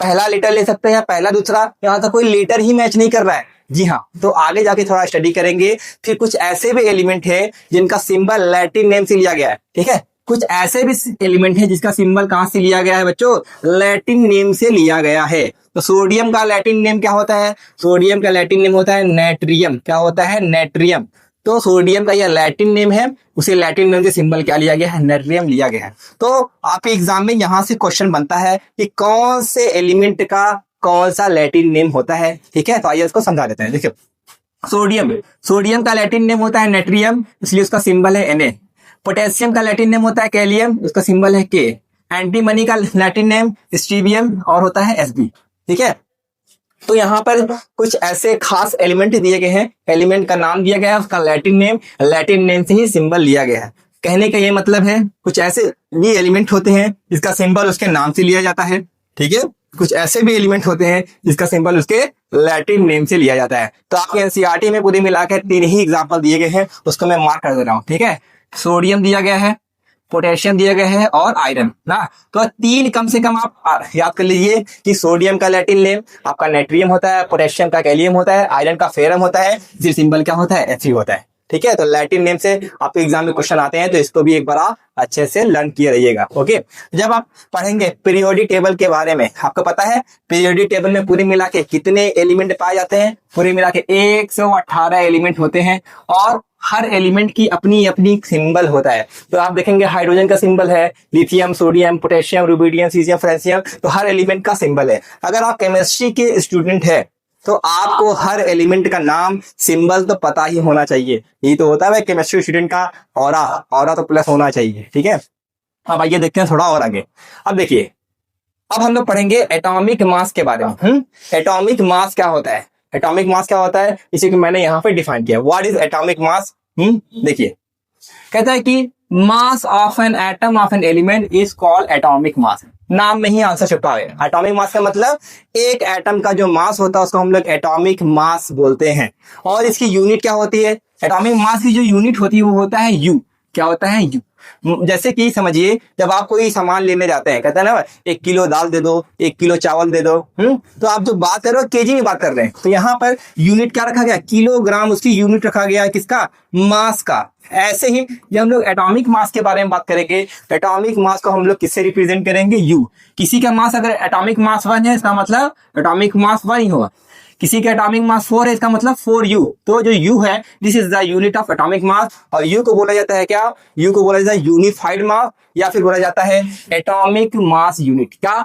पहला लेटर ले सकते हैं, पहला दूसरा, यहाँ तो कोई लेटर ही मैच नहीं कर रहा है। जी हाँ, तो आगे जाके थोड़ा स्टडी करेंगे। फिर कुछ ऐसे भी एलिमेंट है जिनका सिंबल लैटिन नेम से लिया गया है, ठीक है। कुछ ऐसे भी एलिमेंट है जिसका सिंबल कहां से लिया गया है बच्चों? लैटिन नेम से लिया गया है। तो सोडियम का लैटिन नेम क्या होता है? सोडियम का लैटिन नेम होता है नेट्रियम। क्या होता है? नेट्रियम। तो सोडियम का यह लैटिन नेम है, उसे लैटिन नेम से सिंबल क्या लिया गया है? नेट्रियम लिया गया है। तो आपके एग्जाम में यहां से क्वेश्चन बनता है कि कौन से एलिमेंट का कौन सा लैटिन नेम होता है, ठीक है। तो आइए इसको समझा देते हैं। देखिए सोडियम का लैटिन नेम होता है नेट्रियम, इसलिए उसका सिंबल है Na। पोटेशियम का लैटिन नेम होता है कैलियम, उसका सिंबल है K। एंटीमनी का लैटिन नेम स्ट्रीबियम और होता है Sb, ठीक है। तो यहाँ पर कुछ ऐसे खास एलिमेंट दिए गए हैं, एलिमेंट का नाम दिया गया है, उसका लैटिन नेम से ही सिंबल लिया गया है। कहने का ये मतलब है कुछ ऐसे भी एलिमेंट होते हैं जिसका सिंबल उसके नाम से लिया जाता है, ठीक है। कुछ ऐसे भी एलिमेंट होते हैं जिसका सिंबल उसके लैटिन नेम से लिया जाता है। तो आपके एनसीईआरटी में पूरी मिलाकर 3 ही एग्जाम्पल दिए गए हैं, उसको मैं मार्क कर दे रहा हूँ, ठीक है। सोडियम दिया गया है, पोटेशियम दिया गया है और आयरन ना। तो 3 कम से कम आप याद कर लीजिए कि सोडियम का लैटिन नेम आपका नेट्रियम होता है, पोटेशियम का कैलियम होता है, आयरन का फेरम होता है, जिसका सिंबल क्या होता है? Fe होता है। ठीक है, तो लैटिन नेम से आपके एग्जाम में क्वेश्चन आते हैं, तो इसको भी एक बार आप अच्छे से लर्न किए रहिएगा। ओके, जब आप पढ़ेंगे पीरियोडिक टेबल के बारे में, आपको पता है पीरियोडिक टेबल में पूरे मिला के कितने एलिमेंट पाए जाते हैं? पूरे मिला के 118 एलिमेंट होते हैं, और हर एलिमेंट की अपनी अपनी सिंबल होता है। तो आप देखेंगे हाइड्रोजन का सिंबल है lithium, sodium, potassium, rubidium, caesium, francium, तो हर एलिमेंट का सिंबल है। अगर आप केमिस्ट्री के स्टूडेंट है तो आपको हर एलिमेंट का नाम, सिंबल तो पता ही होना चाहिए। यही तो होता है केमिस्ट्री स्टूडेंट का ऑरा, ऑरा तो प्लस होना चाहिए। ठीक है, अब आइए देखते हैं थोड़ा और आगे। अब देखिए, अब हम लोग पढ़ेंगे एटॉमिक मास के बारे में। एटॉमिक मास क्या होता है? एटॉमिक मास क्या होता है इसी को मैंने यहाँ पे डिफाइन किया। What is atomic mass? देखिए, कहता है कि मास of an atom of an element is called atomic mass. नाम में ही आंसर छुपा है। एटॉमिक मास का मतलब एक एटम का जो मास होता है उसको हम लोग एटॉमिक मास बोलते हैं। और इसकी यूनिट क्या होती है? एटॉमिक मास की जो यूनिट होती है वो होता है यू। क्या होता है? यू। जैसे कि समझिए, जब आप कोई सामान लेने जाते हैं, कहते हैं ना 1 किलो दाल दे दो, 1 किलो चावल दे दो, तो आप जो बात कर रहे हो केजी में बात कर रहे हैं, तो यहाँ पर यूनिट क्या रखा गया? किलोग्राम उसकी यूनिट रखा गया। किसका? मास का। ऐसे ही जब हम लोग एटॉमिक मास के बारे में बात करेंगे, एटॉमिक मास को हम लोग किससे रिप्रेजेंट करेंगे? यू। किसी का मास अगर एटॉमिक मास 1 है, इसका मतलब एटॉमिक मास 1 ही होगा। किसी का एटॉमिक मास 4 है, इसका मतलब 4u। तो जो u है, this is the unit of atomic मास। और u को बोला जाता है क्या? u को बोला जाता है यूनिफाइड मास, या फिर बोला जाता है एटॉमिक मास यूनिट। क्या?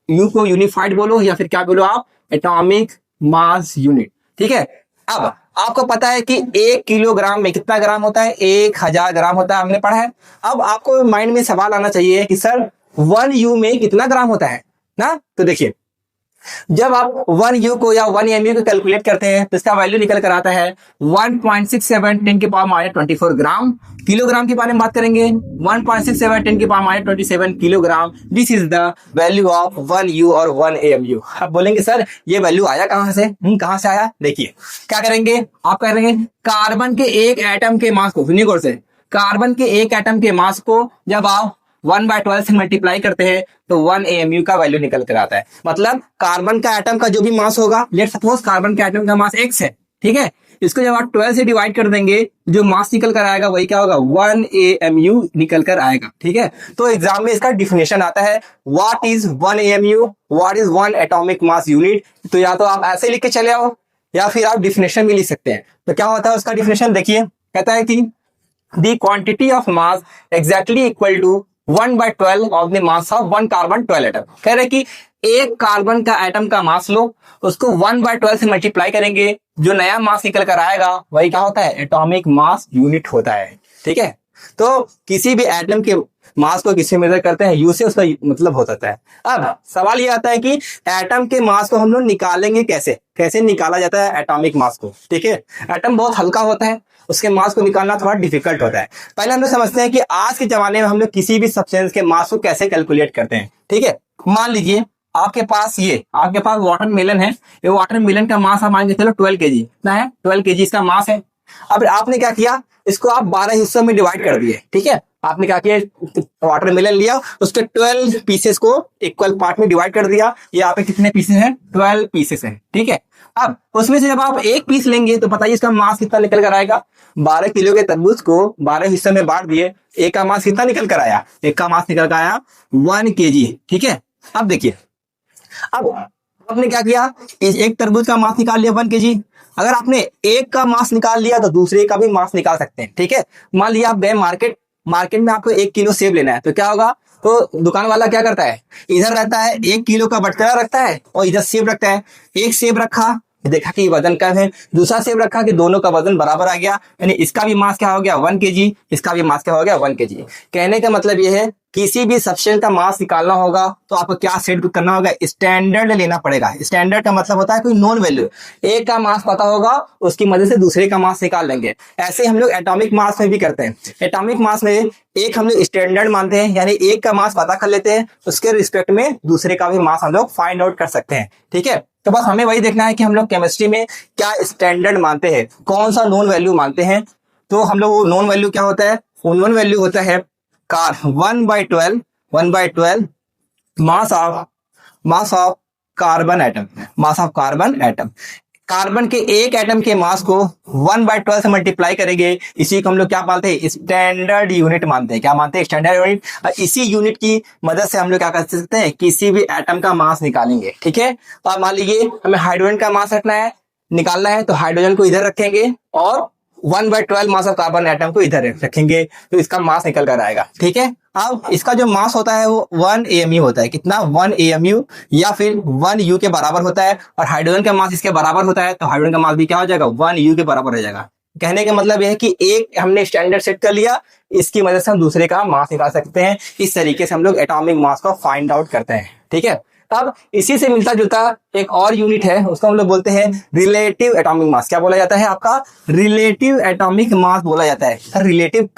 u को यूनिफाइड बोलो या फिर क्या बोलो आप? Atomic mass unit. ठीक है, अब आपको पता है कि 1 किलोग्राम में कितना ग्राम होता है? 1000 ग्राम होता है, हमने पढ़ा है। अब आपको माइंड में सवाल आना चाहिए कि सर 1u में कितना ग्राम होता है ना? तो देखिए, जब आप 1u को या 1mu को कैलकुलेट करते हैं तो इसका वैल्यू निकल कर आता है 1.67 10 की पावर -24 ग्राम। किलोग्राम के बारे में बात करेंगे, 1.67 10 की power -27 kilogram. This is the value of 1u और 1amu। अब बोलेंगे सर ये वैल्यू आया कहां से? कहां से आया? देखिए, क्या करेंगे आप? करेंगे कार्बन के एक एटम के मास को, सुनिए गौर से, कार्बन के एक एटम के मास को जब आप 1/12 से मल्टीप्लाई करते हैं तो 1amu का वैल्यू निकल कर आता है। मतलब कार्बन का एटम का जो भी मास होगा, लेट सपोज कार्बन के एटम का मास x है, ठीक है, इसको जब आप 12 से डिवाइड कर देंगे, जो मास निकल कर आएगा वही क्या होगा? 1amu निकल कर आएगा। ठीक है, तो एग्जाम में इसका डिफिनेशन आता है, what is 1amu, what is 1 atomic mass unit. तो या तो आप ऐसे लिख के चले आओ या फिर आप डिफिनेशन भी लिख सकते हैं। तो क्या होता है उसका डिफिनेशन? देखिए, कहता है कि the quantity of mass exactly equal to 1/12 of the mass of 1 carbon 12 atom. कह रहे कि एक कार्बन का एटम का मास लो, उसको 1/12 से मल्टीप्लाई करेंगे, जो नया मास निकल कर आएगा वही क्या होता है? एटॉमिक मास यूनिट होता है। ठीक है, तो किसी भी एटम के मास को किससे मेजर करते हैं? यू से, उसका मतलब हो जाता है। अब सवाल ये आता है कि एटम के मास को हम लोग निकालेंगे कैसे? कैसे निकाला जाता है एटॉमिक मास को? ठीक है, एटम बहुत हल्का होता है, उसके मास को निकालना थोड़ा डिफिकल्ट होता है। पहले हम लोग समझते हैं कि आज के जमाने में हम लोग किसी भी सब्सटेंस के मास को कैसे कैलकुलेट करते हैं। ठीक है, मान लीजिए आपके पास वाटरमेलन है। ये वाटरमेलन का मास आप मान के चलो 12 kg। कितना है? 12 kg इसका मास है। अब आपने क्या किया? इसको आप 12 हिस्सों में डिवाइड कर दिए। ठीक है, आपने क्या किया? वाटरमेलन लिया, उसके 12 पीसेस को इक्वल पार्ट में डिवाइड कर दिया। ये यहाँ पे कितने पीसेस हैं? 12 पीसेस हैं। ठीक है, अब उसमें से जब आप एक पीस लेंगे तो बताइए इसका मास कितना निकल कर आएगा? 12 किलो के तरबूज को 12 हिस्सों में बांट दिए, एक का मास कितना निकल कर आया? एक का मास निकल कर आया 1 kg। ठीक है, अब देखिए, अब आपने क्या किया? इस एक तरबूज का मास निकाल लिया 1 kg। अगर आपने एक का मास निकाल लिया तो दूसरे का भी मास निकाल सकते हैं। ठीक है, मान लिया आप गए मार्केट में आपको 1 किलो सेब लेना है, तो क्या होगा? तो दुकान वाला क्या करता है? इधर रहता है 1 किलो का बटकरा रखता है और इधर सेब रखता है। एक सेब रखा, देखा कि वजन कम है, दूसरा सेब रखा कि दोनों का वजन बराबर आ गया, यानी इसका भी मास क्या हो गया? 1 kg, इसका भी मास क्या हो गया? 1 kg। कहने का मतलब ये है, किसी भी सब्सटेंस का मास निकालना होगा तो आपको क्या सेट करना होगा? स्टैंडर्ड लेना पड़ेगा। स्टैंडर्ड का मतलब होता है कोई नॉन वैल्यू। एक का मास पता होगा, उसकी मदद से दूसरे का मास निकाल लेंगे। ऐसे हम लोग एटॉमिक मास में भी करते हैं। एटॉमिक मास में एक हम लोग स्टैंडर्ड मानते हैं, यानी एक का मास पता कर लेते हैं, उसके रिस्पेक्ट में दूसरे का भी मास हम लोग फाइंड आउट कर सकते हैं। ठीक है, तो बस हमें वही देखना है कि हम लोग केमिस्ट्री में क्या स्टैंडर्ड मानते हैं, कौन सा नॉन वैल्यू मानते हैं। तो हम लोग नॉन वैल्यू क्या होता है? नॉन वैल्यू होता है 1/12 mass of carbon atom. Mass of carbon atom carbon के एक एटम के मास को 1/12 से मल्टीप्लाई करेंगे, इसी को हम लोग क्या मानते हैं, स्टैंडर्ड यूनिट मानते हैं। क्या मानते हैं, स्टैंडर्ड यूनिट। और इसी यूनिट की मदद से हम लोग क्या कर सकते हैं, किसी भी एटम का मास निकालेंगे। ठीक है, तो आप मान लीजिए हमें हाइड्रोजन का मास रखना है, निकालना है, तो हाइड्रोजन को इधर रखेंगे और 1/12 मास ऑफ कार्बन एटम को इधर रखेंगे, तो इसका मास निकल कर आएगा। ठीक है, अब इसका जो मास होता है वो 1 AMU होता है। कितना, 1 AMU, या फिर 1 U के बराबर होता है। और हाइड्रोजन का मास इसके बराबर होता है, तो हाइड्रोजन का मास भी क्या हो जाएगा, 1 U के बराबर हो जाएगा। कहने का मतलब यह है कि एक हमने स्टैंडर्ड सेट कर लिया, इसकी मदद से हम दूसरे का मास निकाल सकते हैं। इस तरीके से हम लोग एटॉमिक मास को फाइंड आउट करते हैं। ठीक है, अब इसी से मिलता जुलता एक और यूनिट है, उसको हम लोग बोलते हैं रिलेटिव एटॉमिक मास। क्या बोला जाता है आपका, रिलेटिव एटॉमिक मास बोला जाता है। रिलेटिव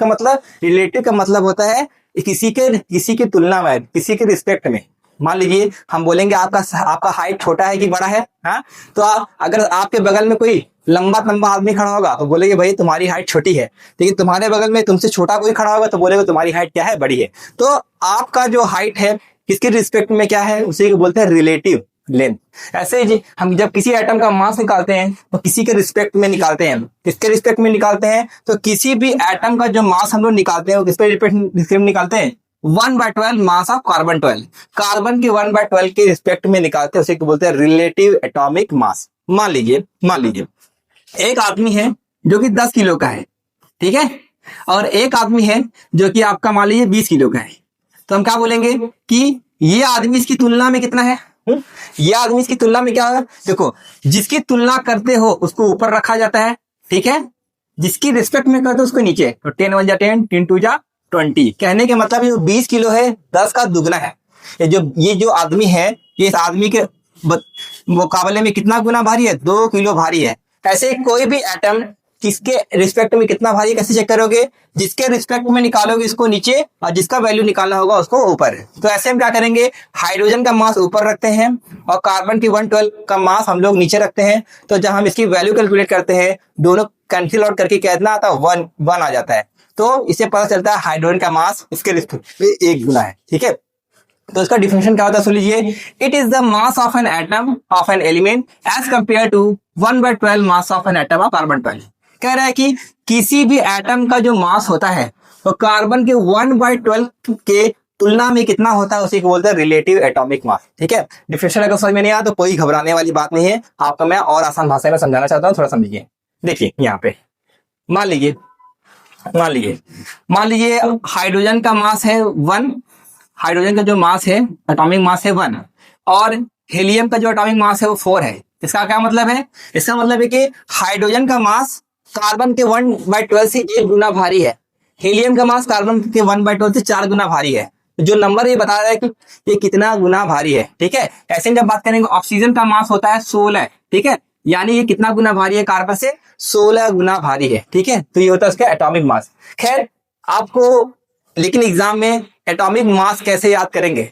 का मतलब होता है किसी की तुलना में, किसी के रिस्पेक्ट में। मान लीजिए हम बोलेंगे आपका हाइट छोटा है कि बड़ा है, हाँ, तो अगर आपके बगल में कोई लंबा आदमी खड़ा होगा तो बोलेंगे भाई तुम्हारी हाइट छोटी है, लेकिन तुम्हारे बगल में तुमसे छोटा कोई खड़ा होगा तो बोलेगा तुम्हारी हाइट क्या है, बड़ी है। तो आपका जो हाइट है किसके रिस्पेक्ट में क्या है, उसी को बोलते हैं रिलेटिव लेंथ। ऐसे ही हम जब किसी एटम का मास निकालते हैं तो किसी के रिस्पेक्ट में निकालते हैं। किसके रिस्पेक्ट में निकालते हैं, तो किसी भी एटम का जो मास हम लोग निकालते हैं वो किसके रिस्पेक्ट में निकालते हैं, 1/12 मास ऑफ कार्बन 12। कार्बन के 1/12 के रिस्पेक्ट में निकालते हैं, उसे बोलते हैं रिलेटिव एटॉमिक मास। मान लीजिए एक आदमी है जो कि 10 किलो का है, ठीक है, और एक आदमी है जो कि आपका मान लीजिए 20 किलो का है। तो हम क्या बोलेंगे कि ये आदमी इसकी तुलना में कितना है, ये आदमी इसकी तुलना में क्या है। देखो, जिसकी तुलना करते हो उसको ऊपर रखा जाता है, ठीक है, जिसकी रिस्पेक्ट में करते हो उसको नीचे। तो 10 1 जा 10, 10 2 जा 20। कहने के मतलब ये 20 किलो है, 10 का दुगना है। ये जो आदमी है, ये इस आदमी के मुकाबले में कितना गुना भारी है, 2 किलो भारी है। ऐसे कोई भी एटम किसके रिस्पेक्ट में कितना भारी, कैसे चेक करोगे, जिसके रिस्पेक्ट में निकालोगे इसको नीचे और जिसका वैल्यू निकालना होगा उसको ऊपर। तो ऐसे हम क्या करेंगे, हाइड्रोजन का मास ऊपर रखते हैं और कार्बन की 1/12 का मास हम लोग नीचे रखते हैं। तो जब हम इसकी वैल्यू कैलकुलेट करते हैं, दोनों कैंसिल आउट करके कितना आता है, 1 आ जाता है। तो इससे पता चलता है हाइड्रोजन का मास इसके रिस्पेक्ट में 1 गुना है। ठीक है, तो इसका डिफिनेशन क्या होता है, सुन लीजिए। It is the mass of an atom of an element as compare to 1/12 mass of an atom of carbon 12। कह रहा है कि किसी भी एटम का जो मास होता है वो कार्बन के 1/12 के तुलना में कितना होता है, उसी को बोलते हैं रिलेटिव एटॉमिक मास। ठीक है, डिफिनेशन अगर समझ में नहीं आया तो कोई घबराने वाली बात नहीं है, आपको मैं और आसान भाषा में समझाना चाहता हूँ, थोड़ा समझिए। देखिए यहाँ पे मान लीजिए हाइड्रोजन का मास है 1, हाइड्रोजन का जो मास है, एटॉमिक मास है 1, और हीलियम का जो एटॉमिक मास है वो 4 है। इसका क्या मतलब है, इसका मतलब है कि हाइड्रोजन का मास कार्बन के 1/12 से 1 गुना भारी है, हीलियम का मास कार्बन के 1/12 से 4 गुना भारी है। जो नंबर ये बता रहा है कि ये कितना गुना भारी है। ठीक है, ऐसे जब बात करेंगे, ऑक्सीजन का मास होता है 16, ठीक है, यानी ये कितना गुना भारी है, कार्बन से 16 गुना भारी है। ठीक है, तो ये होता है उसका एटॉमिक मास। खैर आपको लेकिन एग्जाम में एटॉमिक मास कैसे याद करेंगे,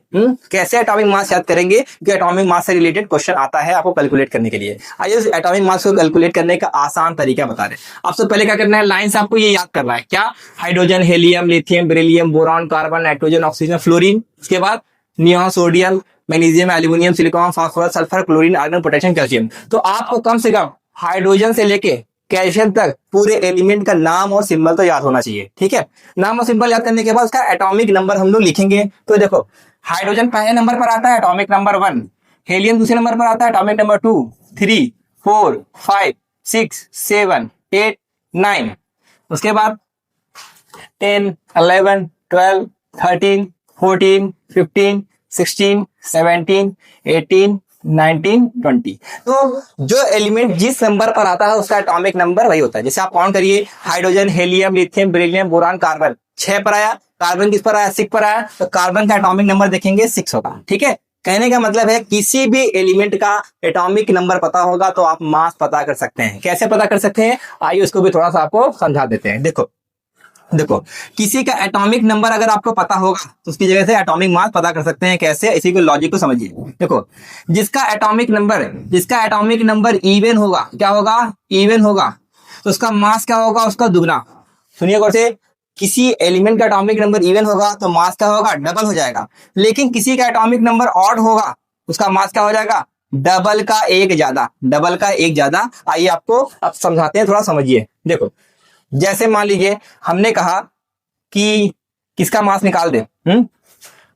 कैसे एटॉमिक मास याद करेंगे, क्योंकि एटॉमिक मास से रिलेटेड क्वेश्चन आता है आपको कैलकुलेट करने के लिए। आइए उस एटॉमिक मास को कैलकुलेट करने का आसान तरीका बता रहे हैं। आपसे पहले क्या करना है, लाइन से आपको ये याद करना है, क्या, hydrogen, helium, lithium, beryllium, boron, carbon, nitrogen, oxygen, fluorine, उसके बाद neon, sodium, magnesium, aluminium, silicon, phosphorus, sulphur, chlorine, argon, potassium, calcium. तो आपको कम से कम हाइड्रोजन से लेके कैल्शियम तक पूरे एलिमेंट का नाम और सिंबल तो याद होना चाहिए। ठीक है, नाम और सिंबल याद करने के बाद उसका एटॉमिक नंबर हम लोग लिखेंगे। तो देखो, हाइड्रोजन पहले नंबर पर आता है, एटॉमिक नंबर 1, हीलियम दूसरे नंबर पर आता है, एटॉमिक नंबर 2, 3, 4, 5, 6, 7, 8, 9, उसके बाद 10, 11, 12, 13, 14, 15, 16, 17, 18, 19, 20। तो जो एलिमेंट जिस नंबर पर आता है उसका एटॉमिक नंबर वही होता है। जैसे आप काउंट करिए, hydrogen, helium, lithium, beryllium, boron, carbon 6 पर आया, कार्बन किस पर आया, 6 पर आया, तो कार्बन का एटॉमिक नंबर देखेंगे 6 होगा। ठीक है, कहने का मतलब है किसी भी एलिमेंट का एटॉमिक नंबर पता होगा तो आप मास पता कर सकते हैं। कैसे पता कर सकते हैं, आइए उसको भी थोड़ा सा आपको समझा देते हैं। देखो, किसी का एटॉमिक नंबर अगर आपको पता होगा तो उसकी जगह से एटॉमिक मास पता कर सकते हैं। कैसे, इसी को लॉजिक को समझिए। देखो, जिसका एटॉमिक नंबर इवन होगा, क्या होगा, इवन होगा, तो उसका मास क्या होगा, उसका दुगना। सुनिए गौर से, किसी एलिमेंट का एटॉमिक नंबर इवन होगा तो मास क्या होगा, डबल हो जाएगा। लेकिन किसी का एटॉमिक नंबर ऑड होगा, उसका मास क्या हो जाएगा, डबल का एक ज्यादा, डबल का एक ज्यादा। आइए आपको अब समझाते हैं, थोड़ा समझिए। देखो, जैसे मान लीजिए हमने कहा कि किसका मास निकाल दे।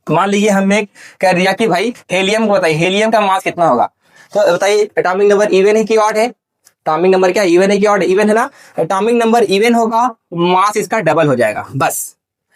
मान लीजिए हमने कह दिया कि भाई हेलियम को बताइए, हेलियम का मास कितना होगा। तो बताइए एटॉमिक नंबर इवन है कि ऑड है? एटॉमिक नंबर क्या इवन है कि ऑड? इवन है ना। एटॉमिक नंबर इवन होगा, मास इसका डबल हो जाएगा। बस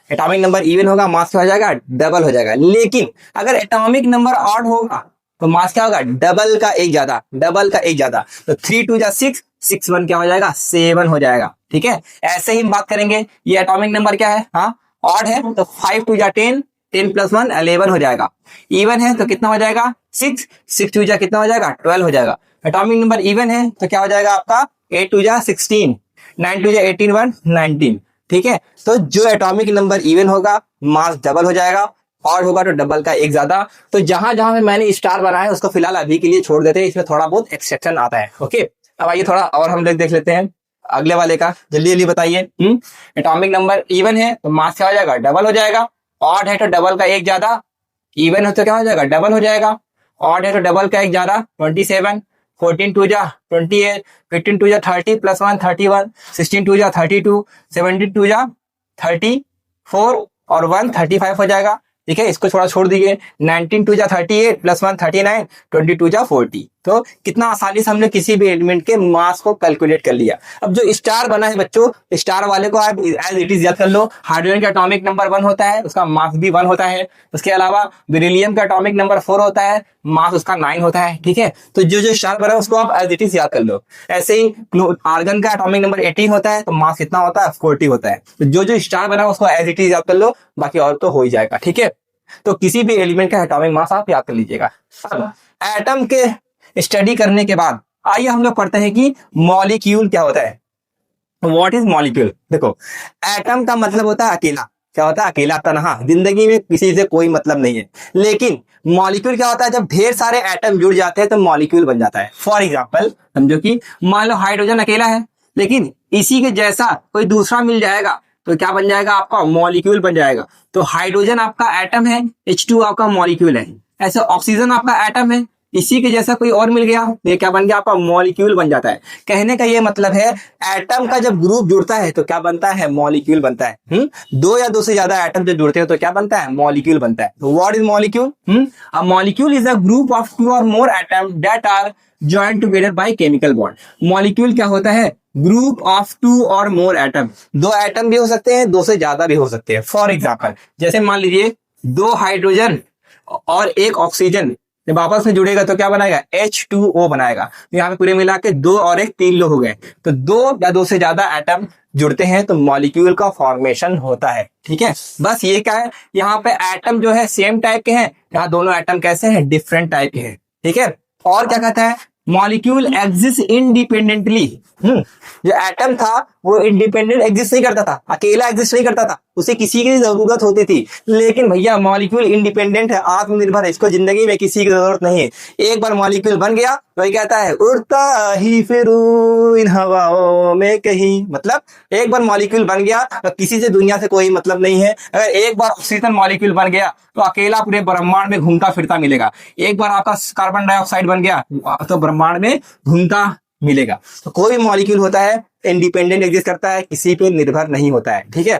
एटॉमिक नंबर इवन होगा, मास क्या हो जाएगा? डबल हो जाएगा। लेकिन अगर एटॉमिक नंबर ऑड होगा तो मास क्या होगा? डबल का एक ज्यादा, डबल का एक ज्यादा। तो 3 2 जा 6, 6 1 क्या हो जाएगा? 7 हो जाएगा। ठीक है, ऐसे ही हम बात करेंगे। ये एटॉमिक नंबर क्या है? हाँ, ऑड है तो 5 2 जा 10, 10 + 1 11 हो जाएगा। इवन है तो कितना हो जाएगा? 6, 6 2 जा कितना हो जाएगा? 12 हो जाएगा। एटॉमिक नंबर इवन है तो क्या हो जाएगा आपका? 8 2 जा 16, 9 2 जा 18 1 19। ठीक है, तो जो एटॉमिक नंबर इवन होगा मास डबल हो जाएगा, और होगा तो डबल का एक ज्यादा। तो जहां जहां मैंने स्टार बनाया है उसको फिलहाल अभी के लिए छोड़ देते हैं, इसमें थोड़ा बहुत एक्सेप्शन आता है। ओके, अब आइए थोड़ा और हम लोग देख लेते हैं अगले वाले का। जल्दी जल्दी बताइए। एटॉमिक नंबर इवन है तो मास क्या हो जाएगा? डबल हो जाएगा। ऑड है तो डबल का एक ज्यादा, इवन है तो क्या हो जाएगा? डबल हो जाएगा। ऑड है तो डबल का एक ज्यादा, 27, 14 2 जा 28, 15 2 जा 30 + 1 31, 16 2 जा 32, 17 2 जा 34 और 1 35 हो जाएगा। ठीक है, इसको थोड़ा छोड़ दीजिए। 19 2 जा 38 + 1 39, 22 जा 40। तो कितना आसानी से हमने किसी भी एलिमेंट के मास को कैलकुलेट कर लिया। अब जो स्टार बना है बच्चों, स्टार वाले को आप एज इट इज याद कर लो। हाइड्रोजन का एटॉमिक नंबर 1 होता है, उसका मास भी 1 होता है। उसके अलावा बेरिलियम का एटॉमिक नंबर 4 होता है, मास उसका 9 होता है। ठीक है, तो जो स्टार बना है उसको आप एज इट इज याद कर लो। ऐसे ही आर्गन का एटॉमिक नंबर 18 होता है, तो मास कितना होता है? 40 होता है। तो जो स्टार बना है उसको एज इट इज याद कर लो, बाकी और तो हो ही जाएगा। ठीक है, तो किसी भी एलिमेंट का एटॉमिक मास आप याद कर लीजिएगा। अब एटम के स्टडी करने के बाद आइए हम लोग पढ़ते हैं कि मॉलिक्यूल क्या होता है। What is molecule? देखो, एटम का मतलब होता है अकेला। क्या होता है? अकेला तन्हा, जिंदगी में किसी से कोई मतलब नहीं है। लेकिन मॉलिक्यूल क्या होता है? जब ढेर सारे एटम जुड़ जाते हैं तो मॉलिक्यूल बन जाता है। फॉर एग्जाम्पल समझो कि मान लो हाइड्रोजन अकेला है, लेकिन इसी के जैसा कोई दूसरा मिल जाएगा तो क्या बन जाएगा? आपका मॉलिक्यूल बन जाएगा। तो हाइड्रोजन आपका एटम है, H2 आपका मॉलिक्यूल है। ऐसे ऑक्सीजन आपका एटम है, इसी के जैसा कोई और मिल गया, ये क्या बन गया? आपका मॉलिक्यूल बन जाता है। कहने का ये मतलब है एटम का जब ग्रुप जुड़ता है तो क्या बनता है? मॉलिक्यूल बनता है। दो या दो से ज्यादा एटम जब जुड़ते हैं तो क्या बनता है? मॉलिक्यूल बनता है। तो what is molecule? A molecule is a group of 2 or more atom that are joint together by chemical bond. Molecule क्या होता है? Group of 2 or more atom. 2 atom भी हो सकते हैं, 2 से ज्यादा भी हो सकते हैं। फॉर एग्जाम्पल जैसे मान लीजिए 2 हाइड्रोजन और 1 ऑक्सीजन जब आपस में जुड़ेगा तो क्या बनाएगा? H2O बनाएगा। तो यहाँ पे पूरे मिला के 2 और 1 3 लोग हो गए। तो 2 या 2 से ज्यादा एटम जुड़ते हैं तो मॉलिक्यूल का फॉर्मेशन होता है। ठीक है, बस ये क्या है, यहाँ पे एटम जो है सेम टाइप के हैं, यहाँ दोनों एटम कैसे हैं? डिफरेंट टाइप के हैं। ठीक है, और क्या कहता है? Molecule exist independently. जो एटम था वो इंडिपेंडेंट एग्जिस्ट नहीं करता था, अकेला एग्जिस्ट नहीं करता था, उसे किसी की जरूरत होती थी। लेकिन भैया मॉलिक्यूल इंडिपेंडेंट है, आत्मनिर्भर है, इसको जिंदगी में किसी की जरूरत नहीं है। एक बार मॉलिक्यूल बन गया तो ये कहता है उड़ता ही फिरूं इन हवाओं में कहीं। मतलब एक बार मॉलिक्यूल बन गया तो किसी से दुनिया से कोई मतलब नहीं है। अगर एक बार ऑक्सीजन मॉलिक्यूल बन गया तो अकेला पूरे ब्रह्मांड में घूमता फिरता मिलेगा। एक बार आपका कार्बन डाइऑक्साइड बन गया तो ब्रह्मांड में घूमता मिलेगा। तो कोई मॉलिक्यूल होता है इंडिपेंडेंट एग्जिस्ट करता है, किसी पे निर्भर नहीं होता है। ठीक है,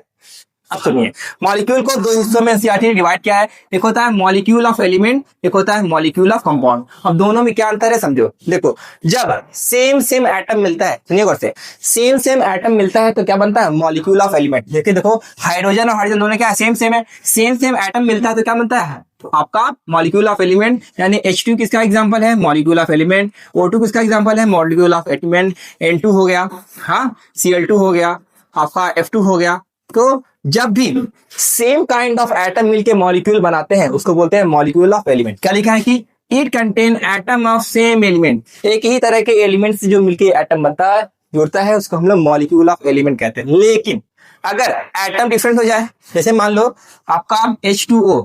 अब सुनिए, मॉलिक्यूल को 2 हिस्सों में एनसीईआरटी ने डिवाइड किया है। एक होता है मॉलिक्यूल ऑफ एलिमेंट, एक होता है मॉलिक्यूल ऑफ कंपाउंड। अब दोनों में क्या अंतर है समझो। देखो, जब सेम एटम मिलता है, सुनिए गौर से, सेम एटम मिलता है तो क्या बनता है? Molecule of element. देखिए देखो, हाइड्रोजन और हाइड्रोजन दोनों क्या है? सेम है। सेम एटम मिलता है तो क्या बनता है? तो आपका मॉलिक्यूल ऑफ एलिमेंट। यानी H2 किसका एग्जांपल है? Molecule of element. O2 किसका एग्जांपल है? Molecule of element. N2 हो गया, हाँ, Cl2 हो गया, आपका F2 हो गया। तो जब भी सेम काइंड ऑफ एटम मिलके मॉलिक्यूल बनाते हैं उसको बोलते हैं मॉलिक्यूल ऑफ एलिमेंट। क्या लिखा है कि it contain atom of same element. एक ही तरह के एलिमेंट से जो मिलके एटम बनता है, जुड़ता है, उसको हम लोग मॉलिक्यूल ऑफ एलिमेंट कहते हैं। लेकिन अगर एटम डिफरेंट हो जाए, जैसे मान लो आपका H2O,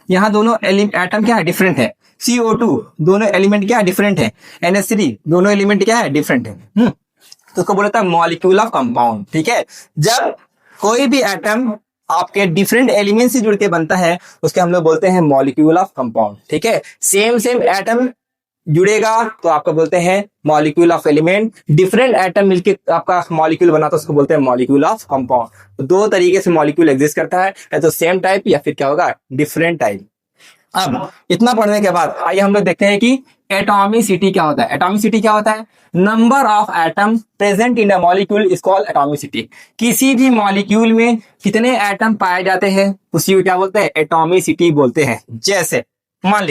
यहाँ दोनों एटम क्या है? डिफरेंट है। CO2 दोनों एलिमेंट क्या है? डिफरेंट है। NH3 दोनों एलिमेंट क्या है? डिफरेंट है। तो उसको बोलता है मॉलिक्यूल ऑफ कंपाउंड। ठीक है, जब कोई भी एटम आपके डिफरेंट एलिमेंट से जुड़ के बनता है उसके हम लोग बोलते हैं मॉलिक्यूल ऑफ कंपाउंड। ठीक है, सेम एटम जुड़ेगा तो आपको बोलते हैं molecule of element. Different atom मिलके आपका मॉलिक्यूल बना तो उसको बोलते हैं मॉलिक्यूल ऑफ कंपाउंड। तो दो तरीके से मॉलिक्यूल एग्जिस्ट करता है, या तो सेम टाइप या फिर क्या होगा, डिफरेंट टाइप। अब इतना पढ़ने के बाद आइए हम लोग देखते हैं कि एटॉमिसिटी क्या होता है। एटॉमिसिटी क्या होता है? Number of atom present in a molecule is called atomicity. किसी भी मॉलिक्यूल में कितने एटम पाए जाते हैं उसी को क्या बोलते हैं, एटॉमिसिटी बोलते हैं। जैसे मान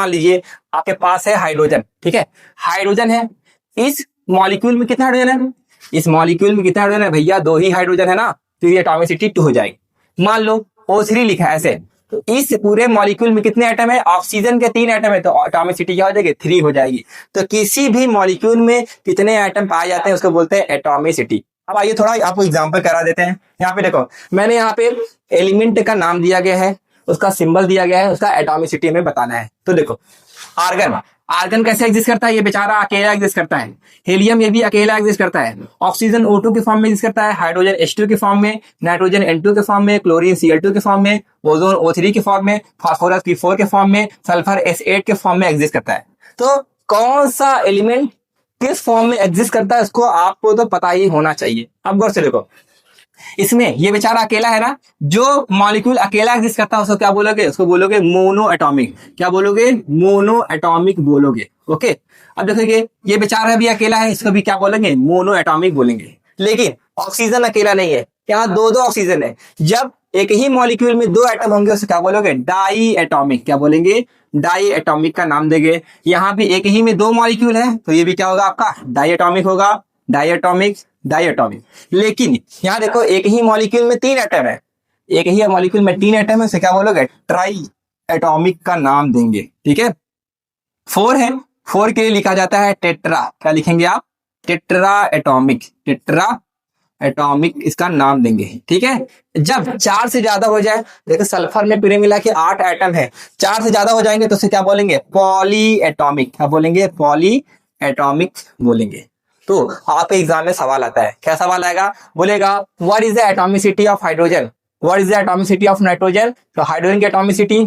लीजिए आपके पास है हाइड्रोजन, ठीक है, हाइड्रोजन है। इस मॉलिक्यूल में कितना हाइड्रोजन है? इस मॉलिक्यूल में कितना हाइड्रोजन है भैया? 2 ही हाइड्रोजन है ना, तो ये एटॉमिसिटी 2 हो जाएगी। मान लो O3 लिखा है ऐसे, तो इस पूरे मॉलिक्यूल में कितने एटम है? ऑक्सीजन के 3 एटम है, तो एटॉमिसिटी क्या हो जाएगी? 3 हो जाएगी। तो किसी भी मॉलिक्यूल में कितने एटम पाए जाते हैं उसको बोलते हैं एटॉमिसिटी। अब आइए थोड़ा आपको एग्जांपल करा देते हैं। यहाँ पे देखो, मैंने यहाँ पे एलिमेंट का नाम दिया गया है, उसका सिंबल दिया गया है, उसका एटॉमिसिटी में बताना है। तो देखो आर्गन कैसे एग्जिस्ट करता है? ये बेचारा अकेला एग्जिस्ट करता है। हीलियम ये भी अकेला एग्जिस्ट करता है। ऑक्सीजन O2 के फॉर्म में एग्जिस्ट करता है, हाइड्रोजन H2 के फॉर्म में, नाइट्रोजन N2 के फॉर्म में, क्लोरीन Cl2 के फॉर्म में, ओजोन O3 के फॉर्म में, फास्फोरस P4 के फॉर्म में, सल्फर S8 के फॉर्म में एग्जिस्ट करता है। तो कौन सा एलिमेंट किस फॉर्म में एग्जिस्ट करता है उसको आपको तो पता ही होना चाहिए। अब गौर से देखो, इसमें ये बेचारा अकेला है ना, जो मॉलिक्यूल अकेला एग्जिस्ट करता है उसको क्या बोलोगे? उसको बोलोगे मोनो एटॉमिक। क्या बोलोगे? मोनो एटॉमिक बोलोगे। ओके, अब देखोगे ये बेचारा भी अकेला है, इसको भी क्या बोलेंगे? मोनो एटॉमिक बोलेंगे। लेकिन ऑक्सीजन अकेला नहीं है, यहाँ दो ऑक्सीजन है। जब एक ही मॉलिक्यूल में 2 एटम होंगे उसे क्या बोलोगे? Di atomic. क्या बोलेंगे? डाई एटॉमिक का नाम देंगे। यहाँ भी एक ही में 2 मॉलिक्यूल है तो ये भी क्या होगा? आपका डाई एटॉमिक होगा। Di atomic. लेकिन यहाँ देखो एक ही मॉलिक्यूल में 3 एटम है, एक ही मॉलिक्यूल में 3 एटम है, उसे क्या बोलोगे? ट्राई एटॉमिक का नाम देंगे। ठीक है, 4 है, 4 के लिए लिखा जाता है टेट्रा। क्या लिखेंगे आप? टेट्रा एटॉमिक इसका नाम देंगे। ठीक है, जब 4 से ज्यादा हो जाए, देखो सल्फर में पूरे मिला के 8 एटम है, 4 से ज्यादा हो जाएंगे तो उसे क्या बोलेंगे? Poly atomic. क्या बोलेंगे? पॉली एटॉमिक बोलेंगे। तो आपके एग्जाम में सवाल आता है, क्या सवाल आएगा? बोलेगा what is the atomicity of hydrogen, what is the atomicity of nitrogen. तो हाइड्रोजन की एटॉमिसिटी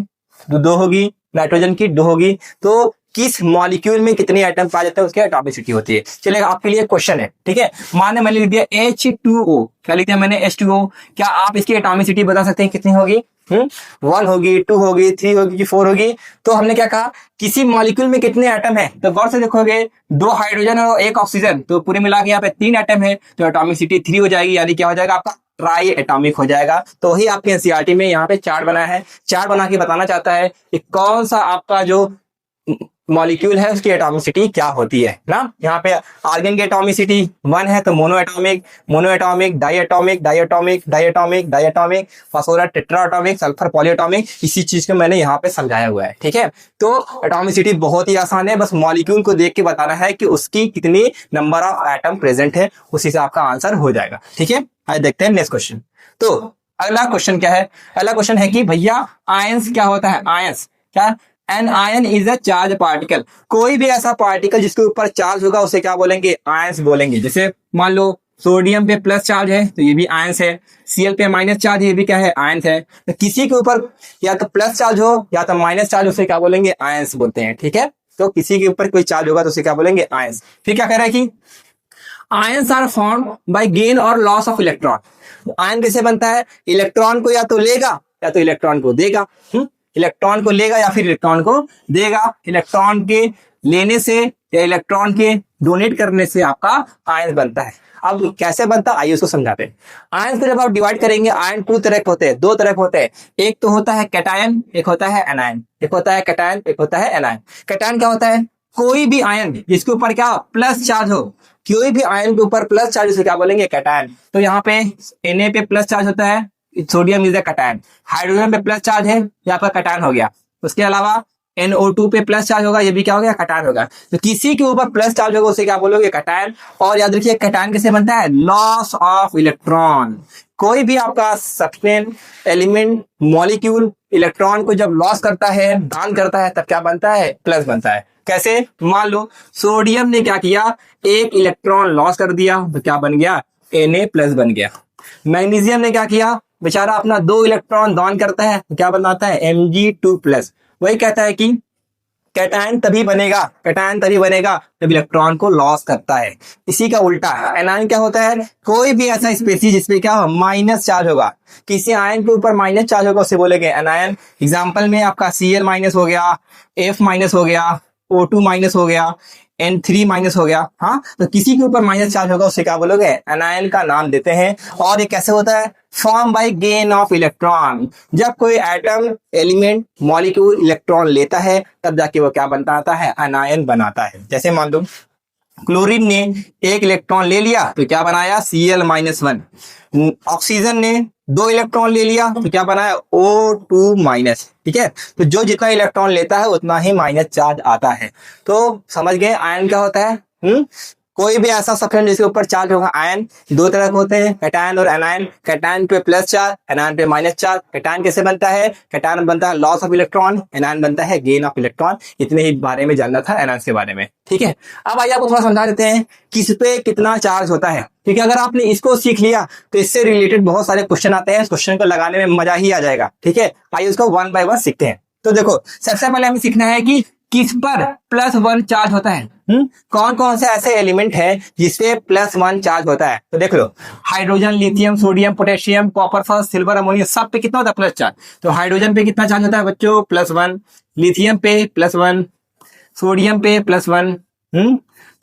2 होगी, नाइट्रोजन की 2 होगी। तो किस मॉलिक्यूल में कितने एटम पाए जाते हैं उसकी एटॉमिसिटी होती है। चलिए आपके लिए क्वेश्चन है, ठीक है, मैंने लिख दिया H2O। क्या लिख दिया मैंने? H2O। क्या आप इसकी एटॉमिसिटी बता सकते हैं कितनी होगी? 1 होगी, 2 होगी, 3 होगी कि 4 होगी? तो हमने क्या कहा, किसी मॉलिक्यूल में कितने एटम है, तो गौर से देखोगे 2 हाइड्रोजन और 1 ऑक्सीजन, तो पूरे मिला के यहाँ पे 3 एटम है, तो एटॉमिसिटी 3 हो जाएगी, यानी क्या हो जाएगा आपका? ट्राई एटॉमिक हो जाएगा। तो वही आपके एनसीईआरटी में यहाँ पे चार्ट बना है, चार्ट बना के बताना चाहता है कि कौन सा आपका जो मॉलिक्यूल है उसकी एटॉमिसिटी क्या होती है ना। यहाँ पे आर्गन की एटॉमिसिटी 1 है तो mono atomic, di atomic, phosphorus tetra atomic, sulphur poly atomic. इसी चीज को मैंने यहाँ पे समझाया हुआ है। ठीक है, तो एटॉमिसिटी बहुत ही आसान है, बस मॉलिक्यूल को देख के बताना है कि उसकी कितनी नंबर ऑफ एटम प्रेजेंट है, उसी से आपका आंसर हो जाएगा। ठीक है, आइए देखते हैं नेक्स्ट क्वेश्चन। तो अगला क्वेश्चन क्या है? अगला क्वेश्चन है कि भैया आयंस क्या होता है? आयंस क्या? An ion is a charge particle. कोई भी ऐसा पार्टिकल जिसके ऊपर चार्ज होगा उसे क्या बोलेंगे? आयंस बोलेंगे। जैसे मान लो सोडियम पे प्लस चार्ज है तो ये भी आयंस है, Cl पे माइनस चार्ज है, ये भी क्या है? आयंस है। तो किसी के ऊपर या तो प्लस चार्ज हो या तो माइनस चार्ज, उसे क्या बोलेंगे? आयंस बोलते हैं। ठीक है, तो किसी के ऊपर कोई चार्ज होगा तो उसे क्या बोलेंगे? आयंस। फिर क्या कह रहा है कि ions are formed by gain or loss of electron. Ion कैसे बनता है? इलेक्ट्रॉन को या तो लेगा या तो इलेक्ट्रॉन को देगा। इलेक्ट्रॉन को लेगा या फिर इलेक्ट्रॉन को देगा। इलेक्ट्रॉन के लेने से या इलेक्ट्रॉन के डोनेट करने से आपका आयन बनता है। अब कैसे बनता है आइए उसको समझाते हैं। आयन को जब आप डिवाइड करेंगे, आयन 2 तरह के होते हैं, 2 तरह के होते हैं। एक तो होता है कैटायन, एक होता है एनायन। एक होता है कैटायन, एक होता है एनायन। कैटायन क्या होता है? कोई भी आयन जिसके ऊपर क्या प्लस चार्ज हो, कोई भी आयन के ऊपर प्लस चार्ज उसे क्या बोलेंगे? कैटायन। तो यहाँ पे Na पे प्लस चार्ज होता है, sodium is the cation. Hydrogen पे प्लस चार्ज है, यहाँ पर कैटायन हो गया। उसके अलावा NO2 पे प्लस चार्ज होगा, ये भी क्या हो गया? कैटायन होगा। तो किसी के ऊपर प्लस चार्ज होगा उसे क्या बोलोगे? कैटायन। और याद रखिए कैटायन कैसे बनता है? Loss of electron. कोई भी आपका सब्सटेंस, एलिमेंट, मॉलिक्यूल इलेक्ट्रॉन को जब लॉस करता है, दान करता है, तब क्या बनता है? प्लस बनता है। कैसे? मान लो सोडियम ने क्या किया? 1 इलेक्ट्रॉन लॉस कर दिया तो क्या बन गया? Na प्लस बन गया। मैग्नीशियम ने क्या किया? बेचारा अपना 2 इलेक्ट्रॉन दान करता है तो क्या बनाता है? Mg2 plus. वही कहता है कि कैटायन तभी बनेगा जब इलेक्ट्रॉन को लॉस करता है। इसी का उल्टा एनायन क्या होता है, कोई भी ऐसा स्पीसीज जिसपे क्या हो, माइनस चार्ज होगा, किसी आयन के ऊपर माइनस चार्ज होगा उसे बोलेंगे एनायन। एग्जांपल में आपका Cl माइनस हो गया, F माइनस हो गया, O2 माइनस हो गया, N3 माइनस हो गया। हाँ, तो किसी के ऊपर माइनस चार्ज होगा उसे क्या बोलोगे, एनायन का नाम देते हैं। और ये कैसे होता है, form by gain of electron. जब कोई एटम, एलिमेंट, मॉलिक्यूल इलेक्ट्रॉन लेता है तब जाके वो क्या बनता है, एनायन बनाता है। जैसे मान लो क्लोरीन ने एक इलेक्ट्रॉन ले लिया तो क्या बनाया, Cl-1। ऑक्सीजन ने 2 इलेक्ट्रॉन ले लिया तो क्या बनाया, O2-। ठीक है, तो जो जितना इलेक्ट्रॉन लेता है उतना ही माइनस चार्ज आता है। तो समझ गए आयन क्या होता है। कोई भी ऐसा सब्सटेंस जिसके ऊपर चार्ज होगा, आयन 2 तरह के होते हैं, कैटायन और एनायन। कैटायन पे प्लस चार्ज, एनायन पे माइनस चार्ज। कैटायन कैसे बनता है, कैटायन बनता है लॉस ऑफ इलेक्ट्रॉन, एनायन बनता है गेन ऑफ इलेक्ट्रॉन। इतने ही बारे में जानना था एनायन के बारे में। ठीक है, अब आइए आपको थोड़ा समझा देते हैं किस पे कितना चार्ज होता है। ठीक है, अगर आपने इसको सीख लिया तो इससे रिलेटेड बहुत सारे क्वेश्चन आते हैं, क्वेश्चन को लगाने में मजा ही आ जाएगा। ठीक है, आइए उसको 1 बाय 1 सीखते हैं। तो देखो, सबसे पहले हमें सीखना है कि किस पर +1 चार्ज होता है। कौन कौन से ऐसे एलिमेंट है जिसपे +1 चार्ज होता है। तो देख लो, hydrogen, lithium, sodium, potassium, copper, phosphorus, silver, ammonium, सब पे कितना होता है, प्लस चार्ज। तो हाइड्रोजन पे कितना चार्ज होता है बच्चों, +1। लिथियम पे +1, सोडियम पे +1,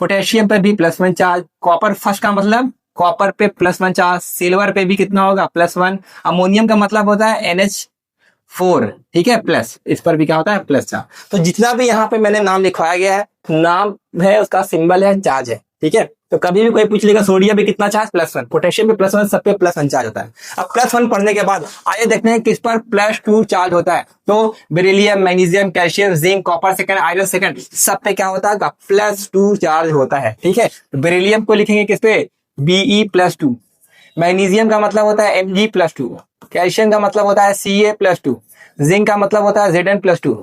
पोटेशियम पे भी +1 चार्ज। कॉपर फर्स्ट का मतलब कॉपर पे +1 चार्ज। सिल्वर पे भी कितना होगा, +1। अमोनियम का मतलब होता है NH4। ठीक है, प्लस, इस पर भी क्या होता है, प्लस चार्ज। तो जितना भी यहाँ पे मैंने नाम लिखवाया गया है, नाम है उसका सिंबल है, चार्ज है। ठीक है, तो कभी भी कोई पूछ लेगा सोडियम पे कितना चार्ज, +1। पोटेशियम पे +1, सब पे +1 चार्ज होता है। अब +1 पढ़ने के बाद आइए देखते हैं किस पर +2 चार्ज होता है। तो beryllium, magnesium, calcium, zinc, copper second, iron second, सब पे क्या होता है, +2 चार्ज होता है। ठीक है, तो बेरिलियम को लिखेंगे किस पे, Be+2। मैग्नीशियम का मतलब होता है Mg+2। कैल्शियम का मतलब होता है Ca+2। जिंक का मतलब होता है Zn+2।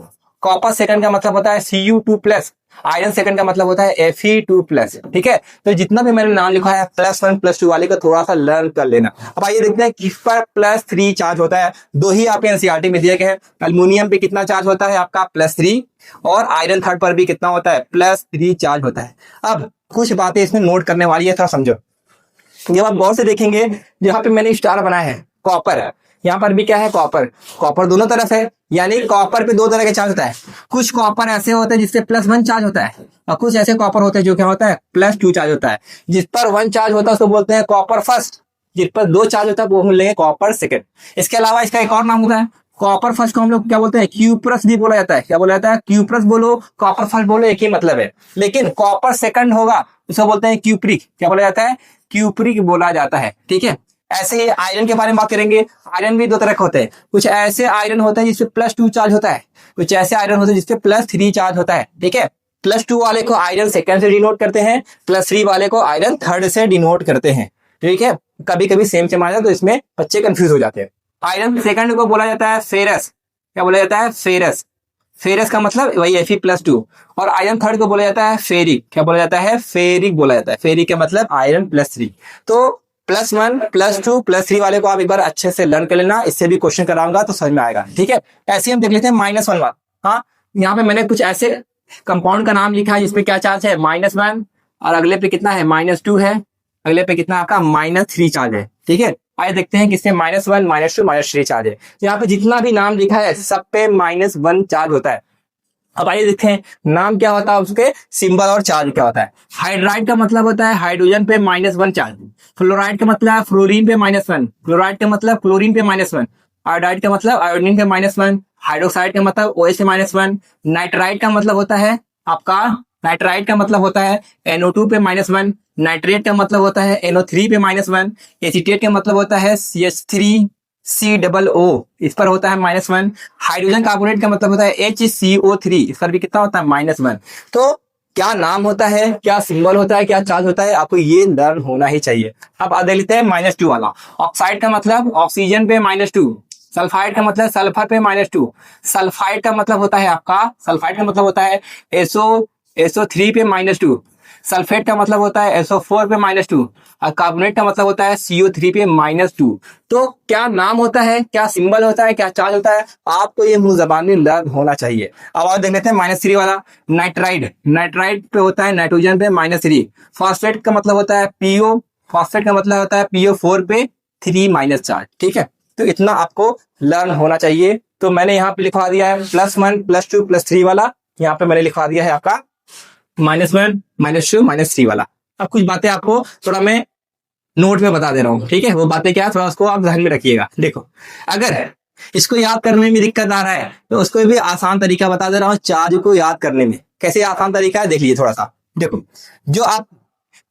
कॉपर सेकंड का मतलब होता है Cu2+। आयरन सेकंड का मतलब होता है Fe2+। ठीक है, तो जितना भी मैंने नाम लिखा है +1 +2 वाले का थोड़ा सा लर्न कर लेना। अब आइए देखते हैं किस पर +3 चार्ज होता है। 2 ही आपके एनसीईआरटी में दिए गए हैं। एल्युमिनियम पे कितना चार्ज होता है आपका, +3। और आयरन थर्ड पर भी कितना होता है, +3 चार्ज होता है। अब कुछ बातें इसमें नोट करने वाली है, थोड़ा समझो। जब आप गौर से देखेंगे, जहां पे मैंने स्टार बनाया है, कॉपर है, यहाँ पर भी क्या है, कॉपर। कॉपर दोनों तरफ है, यानी कॉपर पे 2 तरह के चार्ज होता है। कुछ कॉपर ऐसे होते हैं जिसपे +1 चार्ज होता है, और कुछ ऐसे कॉपर होते हैं जो क्या होता है, +2 चार्ज होता है। जिस पर 1 चार्ज होता है उसको बोलते हैं कॉपर फर्स्ट, जिस पर 2 चार्ज होता है वो बोलेंगे कॉपर सेकंड। इसके अलावा इसका एक और नाम होता है, कॉपर फर्स्ट को हम लोग क्या बोलते हैं, क्यूप्रस भी बोला जाता है। क्या बोला जाता है, क्यूप्रस बोलो, कॉपर फर्स्ट बोलो, एक ही मतलब है। लेकिन कॉपर सेकंड होगा उसको बोलते हैं क्यूप्रिक। क्या बोला जाता है, क्यूप्रिक बोला जाता है। ठीक है, ऐसे ही आयरन के बारे में बात करेंगे। आयरन भी 2 तरह के होते हैं। कुछ ऐसे आयरन होते हैं जिसपे +2 चार्ज होता है, कुछ ऐसे आयरन होते हैं जिसपे +3 चार्ज होता है। ठीक है, +2 वाले को आयरन सेकंड से डिनोट करते हैं, +3 वाले को आयरन थर्ड से डिनोट करते हैं। ठीक है, कभी कभी सेम सेम आ जाए तो इसमें बच्चे कंफ्यूज हो जाते हैं। आयरन सेकंड को बोला जाता है फेरस। क्या बोला जाता है, फेरस। फेरस का मतलब वही Fe+2। और आयरन थर्ड को बोला जाता है फेरिक। क्या बोला जाता है, फेरिक बोला जाता है। फेरिक का मतलब आयरन +3। तो +1 +2 +3 वाले को आप एक बार अच्छे से लर्न कर लेना, इससे भी क्वेश्चन कराऊंगा तो समझ में आएगा। ठीक है, ऐसे हम देख लेते हैं -1 वाला। हाँ, यहाँ पे मैंने कुछ ऐसे कंपाउंड का नाम लिखा है जिसपे क्या चार्ज है, -1, और अगले पे कितना है, -2 है, अगले पे कितना आपका -3 चार्ज है। ठीक है, आइए देखते हैं किससे -1 -2 -3 चार्ज है। यहाँ पे जितना भी नाम लिखा है सब पे -1 चार्ज होता है। अब आइए देखते हैं नाम क्या होता है उसके, सिंबल और चार्ज क्या होता है। हाइड्राइड का मतलब होता है हाइड्रोजन पे -1 चार्ज। फ्लोराइड का मतलब फ्लोरीन पे -1। क्लोराइड का मतलब क्लोरीन पे -1। आयोडाइड का मतलब आयोडीन पे -1। हाइड्रोक्साइड का मतलब OH पे -1। नाइट्राइड का मतलब होता है आपका, नाइट्राइड का मतलब होता है NO2 पे -1। नाइट्रेट का मतलब होता है NO3 पे -1। एसीटेट का मतलब होता है CH3COO, इस पर होता है -1। हाइड्रोजन कार्बोनेट का मतलब होता है HCO3, इस पर भी कितना होता है, -1। तो क्या नाम होता है, क्या सिंबल होता है, क्या चार्ज होता है, आपको ये लर्न होना ही चाहिए। अब आ लेते हैं -2 वाला। ऑक्साइड का मतलब ऑक्सीजन पे -2। सल्फाइड का मतलब सल्फर पे -2। सल्फाइड का मतलब होता है आपका, सल्फाइड का मतलब होता है SO3 पे -2। सल्फेट का मतलब होता है SO4 पे -2 और कार्बोनेट का मतलब होता है CO3 पे -2। तो क्या नाम होता है, क्या सिंबल होता है, क्या चार्ज होता है, आपको ये मुंह जबानी लर्न होना चाहिए। अब और देख लेते हैं -3 वाला। नाइट्राइड, नाइट्राइड पे होता है नाइट्रोजन पे -3। फॉस्फेट का मतलब होता है PO, फॉस्फेट का मतलब होता है PO4 पे 3 चार्ज। ठीक है, तो इतना आपको लर्न होना चाहिए। तो मैंने यहाँ पे लिखवा दिया है +1 +2 +3 वाला, यहाँ पे मैंने लिखवा दिया है आपका -1 -2 -3 वाला। अब कुछ बातें आपको थोड़ा मैं नोट में बता दे रहा हूँ, ठीक है। वो बातें क्या, थोड़ा उसको आप ध्यान में रखिएगा। देखो, अगर इसको याद करने में दिक्कत आ रहा है तो उसको भी आसान तरीका बता दे रहा हूँ चार्ज को याद करने में। कैसे आसान तरीका है, देख लीजिए थोड़ा सा। देखो, जो आप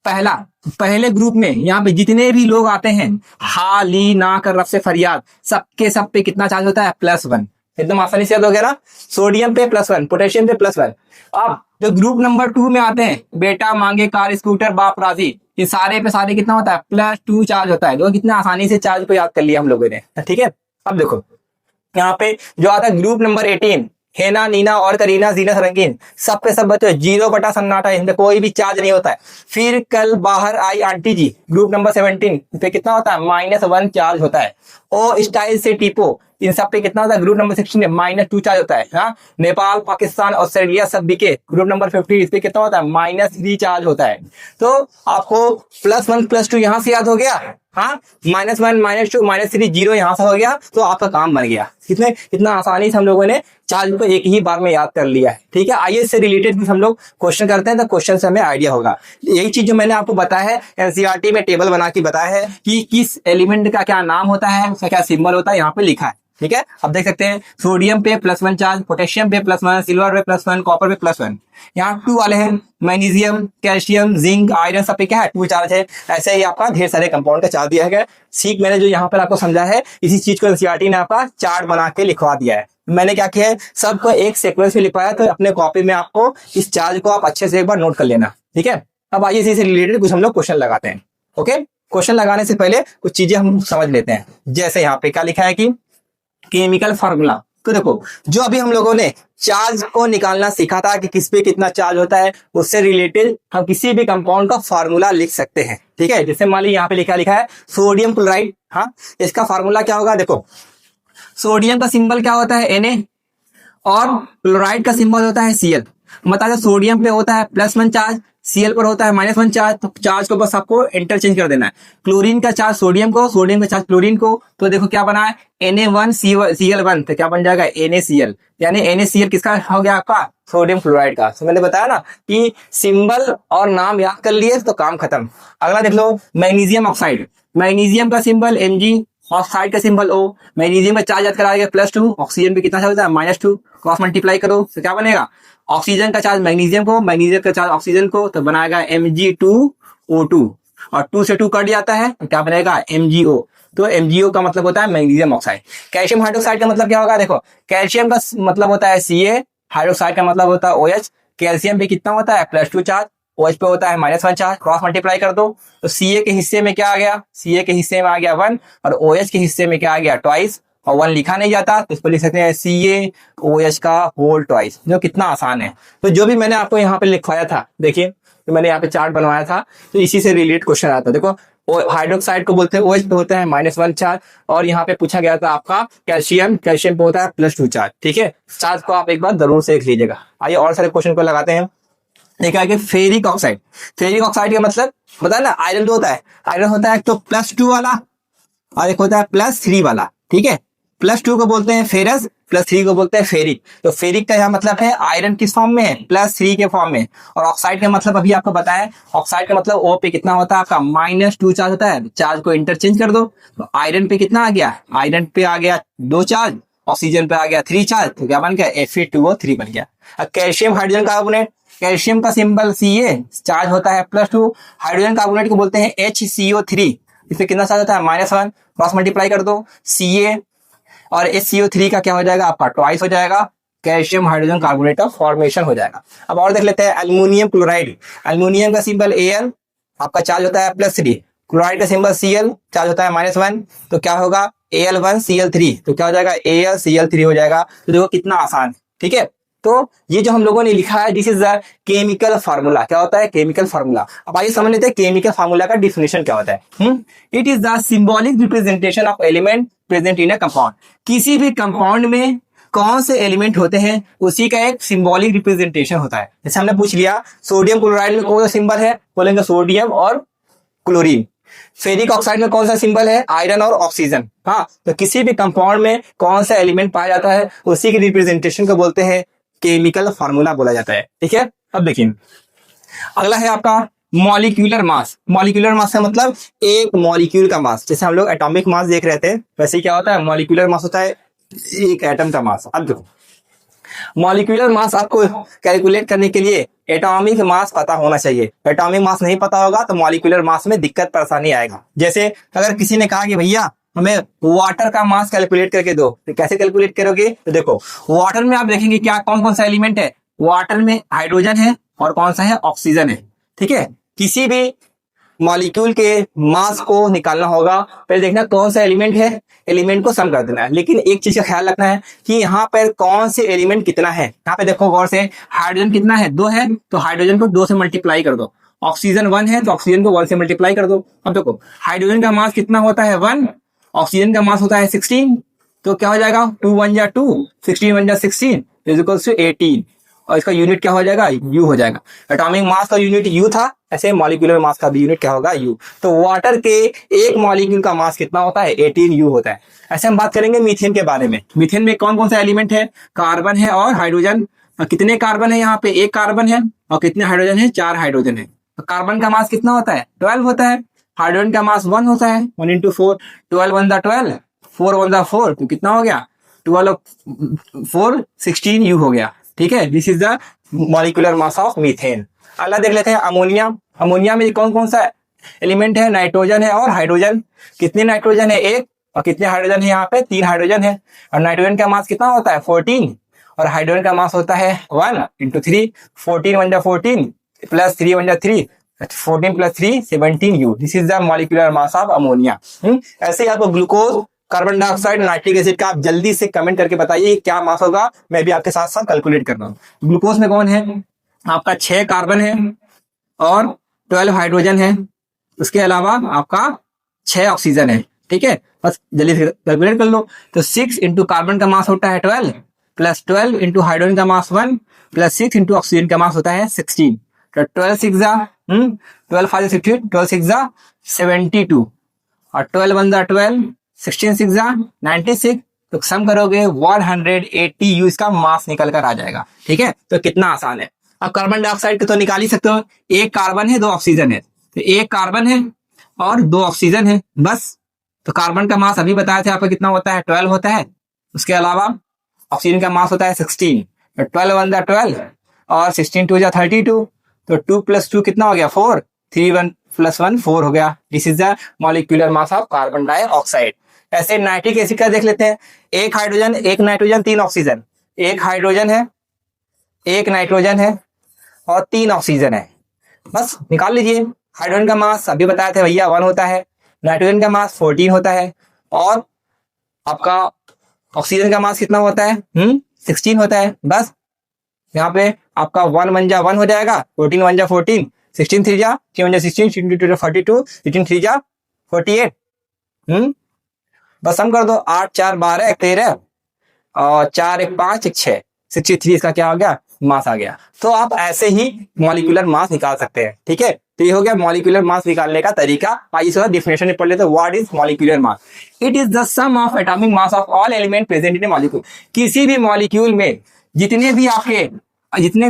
पहले ग्रुप में यहाँ पे जितने भी लोग आते हैं, हा ली ना कर रफ से फरियाद, सबके सब पे कितना चार्ज होता है, +1। एकदम आसानी से याद हो गया ना। सोडियम पे +1, पोटेशियम पे +1। अब जो ग्रुप नंबर 2 में आते हैं, बेटा मांगे कार स्कूटर बाप राजी, ये सारे पे सारे कितना होता है, +2 चार्ज होता है। देखो कितना आसानी से चार्ज को याद कर लिया हम लोगों ने, ठीक है। अब देखो यहाँ पे जो आता है ग्रुप नंबर 18, हेना नीना और करीना जीनत रंगीन, सब पे सब बच्चों 0 बटा सन्नाटा, इनमें कोई भी चार्ज नहीं होता है। फिर कल बाहर आई आंटी जी, ग्रुप नंबर 17 पे कितना होता है, -1 चार्ज होता है। ओ स्टाइल से टीपो, इन सब पे कितना होता है, ग्रुप नंबर 16 में -2 चार्ज होता है। हाँ, नेपाल पाकिस्तान ऑस्ट्रेलिया सब बिके, ग्रुप नंबर 15 इस पे कितना होता है, -3 चार्ज होता है। तो आपको +1 +2 यहां से याद हो गया। हाँ, -1 -2 -3 0 यहां से हो गया, तो आपका काम बन गया। कितना आसानी से हम लोगों ने चार्ज को एक ही बार में याद कर लिया है, ठीक है। आइए इससे रिलेटेड भी हम लोग क्वेश्चन करते हैं, तो क्वेश्चन से हमें आइडिया होगा। यही चीज जो मैंने आपको बताया है, एनसीईआरटी में टेबल बना के बताया है कि किस एलिमेंट का क्या नाम होता है, उसका क्या सिंबल होता है, यहाँ पे लिखा है, ठीक है। अब देख सकते हैं, सोडियम पे +1 चार्ज, पोटेशियम पे +1, सिल्वर पे +1, कॉपर पे +1। यहाँ 2 वाले हैं, मैग्नीशियम, कैल्शियम, जिंक, आयरन, सब पे क्या है, 2 चार्ज है। ऐसे ही आपका ढेर सारे कंपाउंड का चार्ज दिया गया। सीख मैंने जो यहाँ पर आपको समझा है, इसी चीज को एनसीईआरटी ने आपका चार्ट बना के लिखवा दिया है। मैंने क्या किया है, सबको एक सीक्वेंस में लिखवाया, तो अपने कॉपी में आपको इस चार्ज को आप अच्छे से एक बार नोट कर लेना, ठीक है। अब आइए इसी से रिलेटेड कुछ हम लोग क्वेश्चन लगाते हैं। ओके, क्वेश्चन लगाने से पहले कुछ चीजें हम समझ लेते हैं। जैसे यहाँ पे क्या लिखा है कि केमिकल फार्मूला। तो देखो, जो अभी हम लोगों ने चार्ज को निकालना सीखा था कि किस पे कितना चार्ज होता है, उससे रिलेटेड हम किसी भी कंपाउंड का फार्मूला लिख सकते हैं, ठीक है। जैसे मान लीजिए यहाँ पे लिखा है सोडियम क्लोराइड। हाँ, इसका फार्मूला क्या होगा, देखो, सोडियम का सिंबल क्या होता है, Na, और क्लोराइड का सिंबल होता है Cl। मतलब सोडियम पे होता है +1 चार्ज, Cl पर होता है -1 चार्ज, तो चार्ज को बस आपको इंटरचेंज कर देना है। क्लोरीन का चार्ज सोडियम को, सोडियम का चार्ज क्लोरीन को, तो देखो क्या बना है, Na1Cl1, तो क्या बन जाएगा, NaCl। यानी NaCl किसका हो गया, आपका सोडियम क्लोराइड का। तो मैंने बताया ना कि सिंबल और नाम याद कर लिए तो काम खत्म। अगला देख लो, मैग्नीशियम ऑक्साइड। मैग्नीशियम का सिंबल Mg, ऑक्साइड का सिंबल O। मैग्नीशियम का चार्ज याद कराया गया +2, ऑक्सीजन पे कितना चार्ज होता है, -2, क्रॉस मल्टीप्लाई करो तो क्या बनेगा, ऑक्सीजन का चार्ज मैग्नीशियम को, मैग्नीशियम का चार्ज ऑक्सीजन को, तो बनाएगा Mg2O2, और 2 से 2 कट जाता है तो क्या बनेगा, MgO। तो MgO का मतलब होता है मैग्नीशियम ऑक्साइड। कैल्शियम हाइड्रोक्साइड का मतलब क्या होगा, देखो, कैल्शियम का मतलब होता है Ca, हाइड्रोक्साइड का मतलब होता है OH। कैल्शियम पे कितना होता है, +2 चार्ज, OH पे होता है -1 चार्ज, क्रॉस मल्टीप्लाई कर दो तो Ca के हिस्से में क्या आ गया, Ca के हिस्से में आ गया 1, और OH के हिस्से में क्या आ गया, ट्वाइस। और 1 लिखा नहीं जाता तो इसको लिख सकते हैं CaOH का होल ट्वाइस, जो कितना आसान है। तो जो भी मैंने आपको यहाँ पे लिखवाया था, देखिए, तो मैंने यहाँ पे चार्ट बनवाया था, तो इसी से रिलेटेड क्वेश्चन आता है। देखो, हाइड्रोक्साइड को बोलते हैं OH पे होता है -1 चार्ज, और यहाँ पे पूछा गया था आपका कैल्शियम, कैल्शियम पे होता है +2 चार्ज, ठीक है। चार्ज को आप एक बार जरूर से लिख लीजिएगा। आइए और सारे क्वेश्चन को लगाते हैं। देखा है कि फेरिक ऑक्साइड, फेरिक ऑक्साइड का मतलब बताया ना, आयरन होता है, आयरन होता है एक तो +2 वाला और एक होता है +3 वाला, ठीक है। +2 को बोलते हैं फेरस, +3 को बोलते हैं फेरिक। तो फेरिक का यहाँ मतलब है आयरन किस फॉर्म में है, +3 के फॉर्म में। और ऑक्साइड का मतलब अभी आपको बताया, ऑक्साइड का मतलब O पे कितना होता है आपका, -2 चार्ज होता है। चार्ज को इंटरचेंज कर दो तो आयरन पे कितना आ गया, आयरन पे आ गया 2 चार्ज, ऑक्सीजन पे आ गया 3 चार्ज, तो क्या बन गया, Fe2O3 बन गया। अब कैल्शियम हाइड्रोजन कार्बोनेट, कैल्शियम का सिंबल Ca, चार्ज होता है +2, हाइड्रोजन कार्बोनेट को बोलते हैं HCO3, इसमें कितना चार्ज होता है, -1, क्रॉस मल्टीप्लाई कर दो, Ca और HCO3 का क्या हो जाएगा, आपका ट्वाइस हो जाएगा, कैल्शियम हाइड्रोजन कार्बोनेट का फॉर्मेशन हो जाएगा। अब और देख लेते हैं एल्युमिनियम क्लोराइड। एल्युमिनियम का सिंबल Al, आपका चार्ज होता है +3, क्लोराइड का सिंबल Cl, चार्ज होता है -1, तो क्या होगा, Al1Cl3, तो क्या हो जाएगा, AlCl3 हो जाएगा। तो देखो कितना आसान है, ठीक है। तो ये जो हम लोगों ने लिखा है this is the chemical formula. क्या होता है केमिकल फार्मूला? अब आइए समझ लेते हैं केमिकल फार्मूला का डिफिनेशन क्या होता है। It is the symbolic representation of element present in a compound. किसी भी कंपाउंड में कौन से एलिमेंट होते हैं उसी का एक सिंबॉलिक रिप्रेजेंटेशन होता है। जैसे हमने पूछ लिया सोडियम क्लोराइड में कौन सा सिंबल है, बोलेंगे सोडियम और क्लोरीन। फेरिक ऑक्साइड में कौन सा सिंबल है, आयरन और ऑक्सीजन। हाँ, तो किसी भी कंपाउंड में कौन सा एलिमेंट पाया जाता है उसी की रिप्रेजेंटेशन को बोलते हैं केमिकल फार्मूला बोला जाता है। ठीक है, अब देखिए अगला है आपका मॉलिक्यूलर मास। मॉलिक्यूलर मास का मतलब एक मॉलिक्यूल का मास। जैसे हम लोग एटॉमिक मास देख रहे थे वैसे क्या होता है मॉलिक्यूलर मास होता है एक एटम का मास। अब देखो मॉलिक्यूलर मास आपको कैलकुलेट करने के लिए एटॉमिक मास पता होना चाहिए। एटॉमिक मास नहीं पता होगा तो मॉलिक्यूलर मास में दिक्कत परेशानी आएगा। जैसे अगर किसी ने कहा कि भैया हमें वाटर का मास कैलकुलेट करके दो, तो कैसे कैलकुलेट करोगे? तो देखो वाटर में आप देखेंगे क्या कौन कौन सा एलिमेंट है। वाटर में हाइड्रोजन है और कौन सा है, ऑक्सीजन है। ठीक है, किसी भी मॉलिक्यूल के मास को निकालना होगा पहले देखना कौन सा एलिमेंट है, एलिमेंट को सम कर देना है। लेकिन एक चीज का ख्याल रखना है कि यहाँ पर कौन से एलिमेंट कितना है। यहाँ पे देखो गौर से, हाइड्रोजन कितना है, 2 है, तो हाइड्रोजन को 2 से मल्टीप्लाई कर दो। ऑक्सीजन 1 है तो ऑक्सीजन को 1 से मल्टीप्लाई कर दो। अब देखो हाइड्रोजन का मास कितना होता है 1, ऑक्सीजन का मास होता है 16, तो क्या हो जाएगा 2 1 जा 2, 16 1 जा 16 इज इक्वल्स टू 18। और इसका यूनिट क्या हो जाएगा, यू हो जाएगा। एटॉमिक मास का यूनिट यू था, ऐसे मॉलिक्यूलर मास का भी यूनिट क्या होगा, यू। तो वाटर के एक मॉलिक्यूल का मास कितना होता है, 18 यू होता है। ऐसे हम बात करेंगे मीथेन के बारे में। मीथेन में कौन कौन सा एलिमेंट है, कार्बन है और हाइड्रोजन। कितने कार्बन है यहाँ पे, एक कार्बन है, और कितने हाइड्रोजन है, 4 हाइड्रोजन है। तो कार्बन का मास कितना होता है, 12 होता है। हाइड्रोजन का मास 1 होता है, 1 इंटू 4, 12 1 12, 4 1 4, तो कितना हो गया 12 4 16 यू हो गया। ठीक है, this is the molecular mass of methane. अगला देख लेते हैं अमोनिया। अमोनिया में कौन कौन सा एलिमेंट है, नाइट्रोजन है और हाइड्रोजन। कितने नाइट्रोजन है, 1, और कितने हाइड्रोजन है, यहाँ पे 3 हाइड्रोजन है। और नाइट्रोजन का मास कितना होता है 14, और हाइड्रोजन का मास होता है 1 into 3, 14 1 14 plus 3 1 3, 14 plus 3 17 you. This is the molecular mass of ammonia. ऐसे ही आपको glucose, carbon dioxide, nitric acid का आप जल्दी से कमेंट करके बताइए क्या मास होगा, मैं भी आपके साथ साथ कैलकुलेट कर रहा हूँ। ग्लूकोज में कौन है आपका, 6 कार्बन है और 12 हाइड्रोजन है। उसके अलावा आपका 6 ऑक्सीजन है। ठीक है, बस जल्दी से कैलकुलेट कर लो। तो 6 इंटू कार्बन का मास होता है 12, प्लस 12 इंटू हाइड्रोजन का मास 1, प्लस 6 इंटू ऑक्सीजन का मास होता है 16। तो 12 6 जा 12 5 16, 12 6 जा 72, और 12 1 जा 12, 16 6 जा 96। तो सम करोगे 180 यू इसका मास निकल कर आ जाएगा। ठीक है, तो कितना आसान है। अब कार्बन डाइऑक्साइड को तो निकाल ही सकते हो, एक कार्बन है 2 ऑक्सीजन है, तो एक कार्बन है और 2 ऑक्सीजन है बस। तो कार्बन का मास अभी बताया थे आपका कितना होता है 12 होता है। उसके अलावा ऑक्सीजन का मास होता है 16, तो 12 1 जा 12 और 16 2 जा 32, तो 2 प्लस 2 कितना हो गया 4, 3 1 प्लस 1 4 हो गया। This is the molecular mass of carbon dioxide. ऐसे नाइट्रिक एसिड का देख लेते हैं, एक हाइड्रोजन, एक नाइट्रोजन, 3 ऑक्सीजन। एक हाइड्रोजन है, एक नाइट्रोजन है और 3 ऑक्सीजन है, बस निकाल लीजिए। हाइड्रोजन का मास अभी बताया थे भैया 1 होता है, नाइट्रोजन का मास 14 होता है, और आपका ऑक्सीजन का मास कितना होता है 16 होता है। बस यहाँ पे आपका 1 1 जा 1 हो जाएगा, 14 1 जा 14, 16 3 जा 3 1 जा 16, 16 2 जा 42, 16 3 जा 48। बस हम कर दो, 8 4 12 13 और 4 1 5 1 6, 63 इसका क्या हो गया, मास आ गया। तो आप ऐसे ही मॉलिक्यूलर मास निकाल सकते हैं। ठीक है, तो ये हो गया मॉलिक्यूलर मास निकालने का तरीका। आइए इसका डिफिनेशन पढ़ लेते हैं। What is molecular mass? It is the sum of atomic mass of all element present in a molecule. किसी भी मॉलिक्यूल में जितने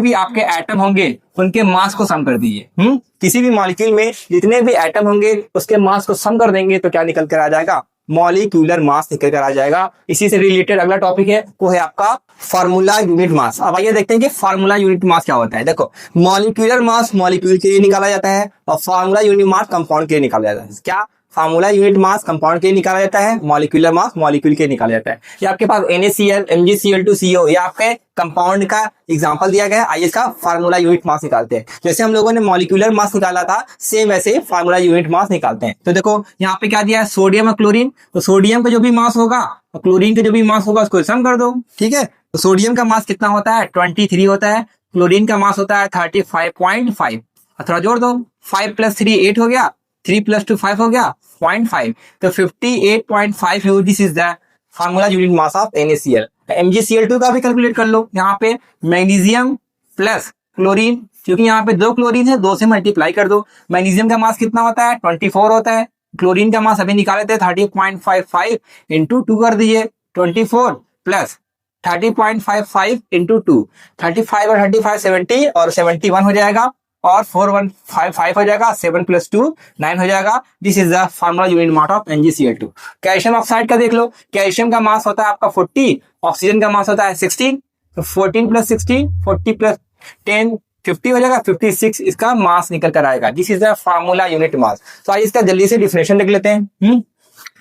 भी आपके एटम होंगे उनके मास को सम कर दीजिए। किसी भी मॉलिक्यूल में जितने भी एटम होंगे उसके मास को सम कर देंगे तो क्या निकल कर आ जाएगा, मॉलिक्यूलर मास निकल कर आ जाएगा। इसी से रिलेटेड अगला टॉपिक है वो है आपका फार्मूला यूनिट मास। अब आइए देखते हैं कि फार्मूला यूनिट मास क्या होता है। देखो मॉलिक्यूलर मास मॉलिक्यूल के लिए निकाला जाता है और फार्मूला यूनिट मास कंपाउंड के लिए निकाला जाता है। क्या फार्मूला यूनिट मास कंपाउंड के लिए निकाला जाता है, मॉलिक्यूलर मास मॉलिक्यूल के लिए निकाला जाता है। ये आपके पास NaCl, MgCl2CO ये आपके कंपाउंड का एग्जांपल दिया गया है। आइए इसका फार्मूला यूनिट मास निकालते हैं। जैसे हम लोगों ने मॉलिक्यूलर मास निकाला था सेम वैसे फार्मूला यूनिट मास निकालते हैं। तो देखो यहाँ पे क्या दिया है, सोडियम और क्लोरीन। तो सोडियम का जो भी मास होगा और क्लोरीन का जो भी मास होगा उसको सम कर दो। ठीक है, तो सोडियम का मास कितना होता है 23 होता है, क्लोरीन का मास होता है 35.5। थोड़ा जोड़ दो, 5 + 3 8 हो गया, 3 + 2 5 हो गया, 0.5, तो 58.5 this is the formula unit mass of NaCl। MgCl2 का भी कैलकुलेट कर लो। यहाँ पे मैग्नीशियम प्लस क्लोरीन, क्योंकि यहाँ पे 2 क्लोरीन है, 2 से मल्टीप्लाई कर दो। मैग्नीशियम का मास कितना होता है 24 होता है, क्लोरीन का मास अभी निकाले थे 30.55 इंटू 2 कर दीजिए, 24 प्लस 30.55 इंटू 2, 35 और 35 70 और 71 हो जाएगा, और 4155 हो जाएगा, 7 + 2 9 हो जाएगा। This is the formula unit mass of NgCl2। Calcium oxide का देख लो, कैल्शियम का मास होता है आपका 40, ऑक्सीजन का मास होता है 16, तो 14 + 16 40 + 10 50 हो जाएगा, 56 इसका मास निकल कर आएगा। This is the formula unit mass. तो आइए इसका जल्दी से डिफिनेशन देख लेते हैं।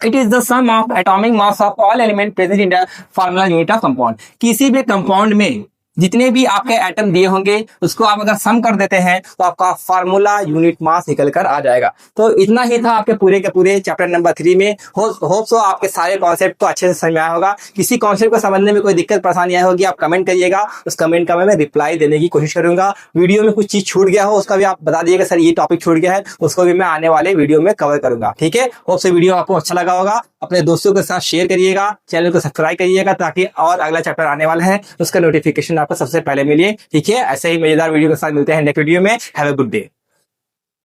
It is the sum of atomic mass of all element present in the formula unit of compound. किसी भी कंपाउंड में जितने भी आपके एटम दिए होंगे उसको आप अगर सम कर देते हैं तो आपका फार्मूला यूनिट मास निकल कर आ जाएगा। तो इतना ही था आपके पूरे के पूरे चैप्टर नंबर 3 में। होप सो आपके सारे कॉन्सेप्ट को अच्छे से समझ में आया होगा। किसी कॉन्सेप्ट को समझने में कोई दिक्कत परेशानी आई होगी आप कमेंट करिएगा, उस कमेंट का मैं रिप्लाई देने की कोशिश करूंगा। वीडियो में कुछ चीज छूट गया हो उसका भी आप बता दीजिएगा, सर ये टॉपिक छूट गया है, उसको भी मैं आने वाले वीडियो में कवर करूंगा। ठीक है, होप सो वीडियो आपको अच्छा लगा होगा। अपने दोस्तों के साथ शेयर करिएगा, चैनल को सब्सक्राइब करिएगा, ताकि और अगला चैप्टर आने वाला है उसका नोटिफिकेशन आपको सबसे पहले मिले। ठीक है, ऐसे ही मजेदार वीडियो के साथ मिलते हैं नेक्स्ट वीडियो में। Have a good day.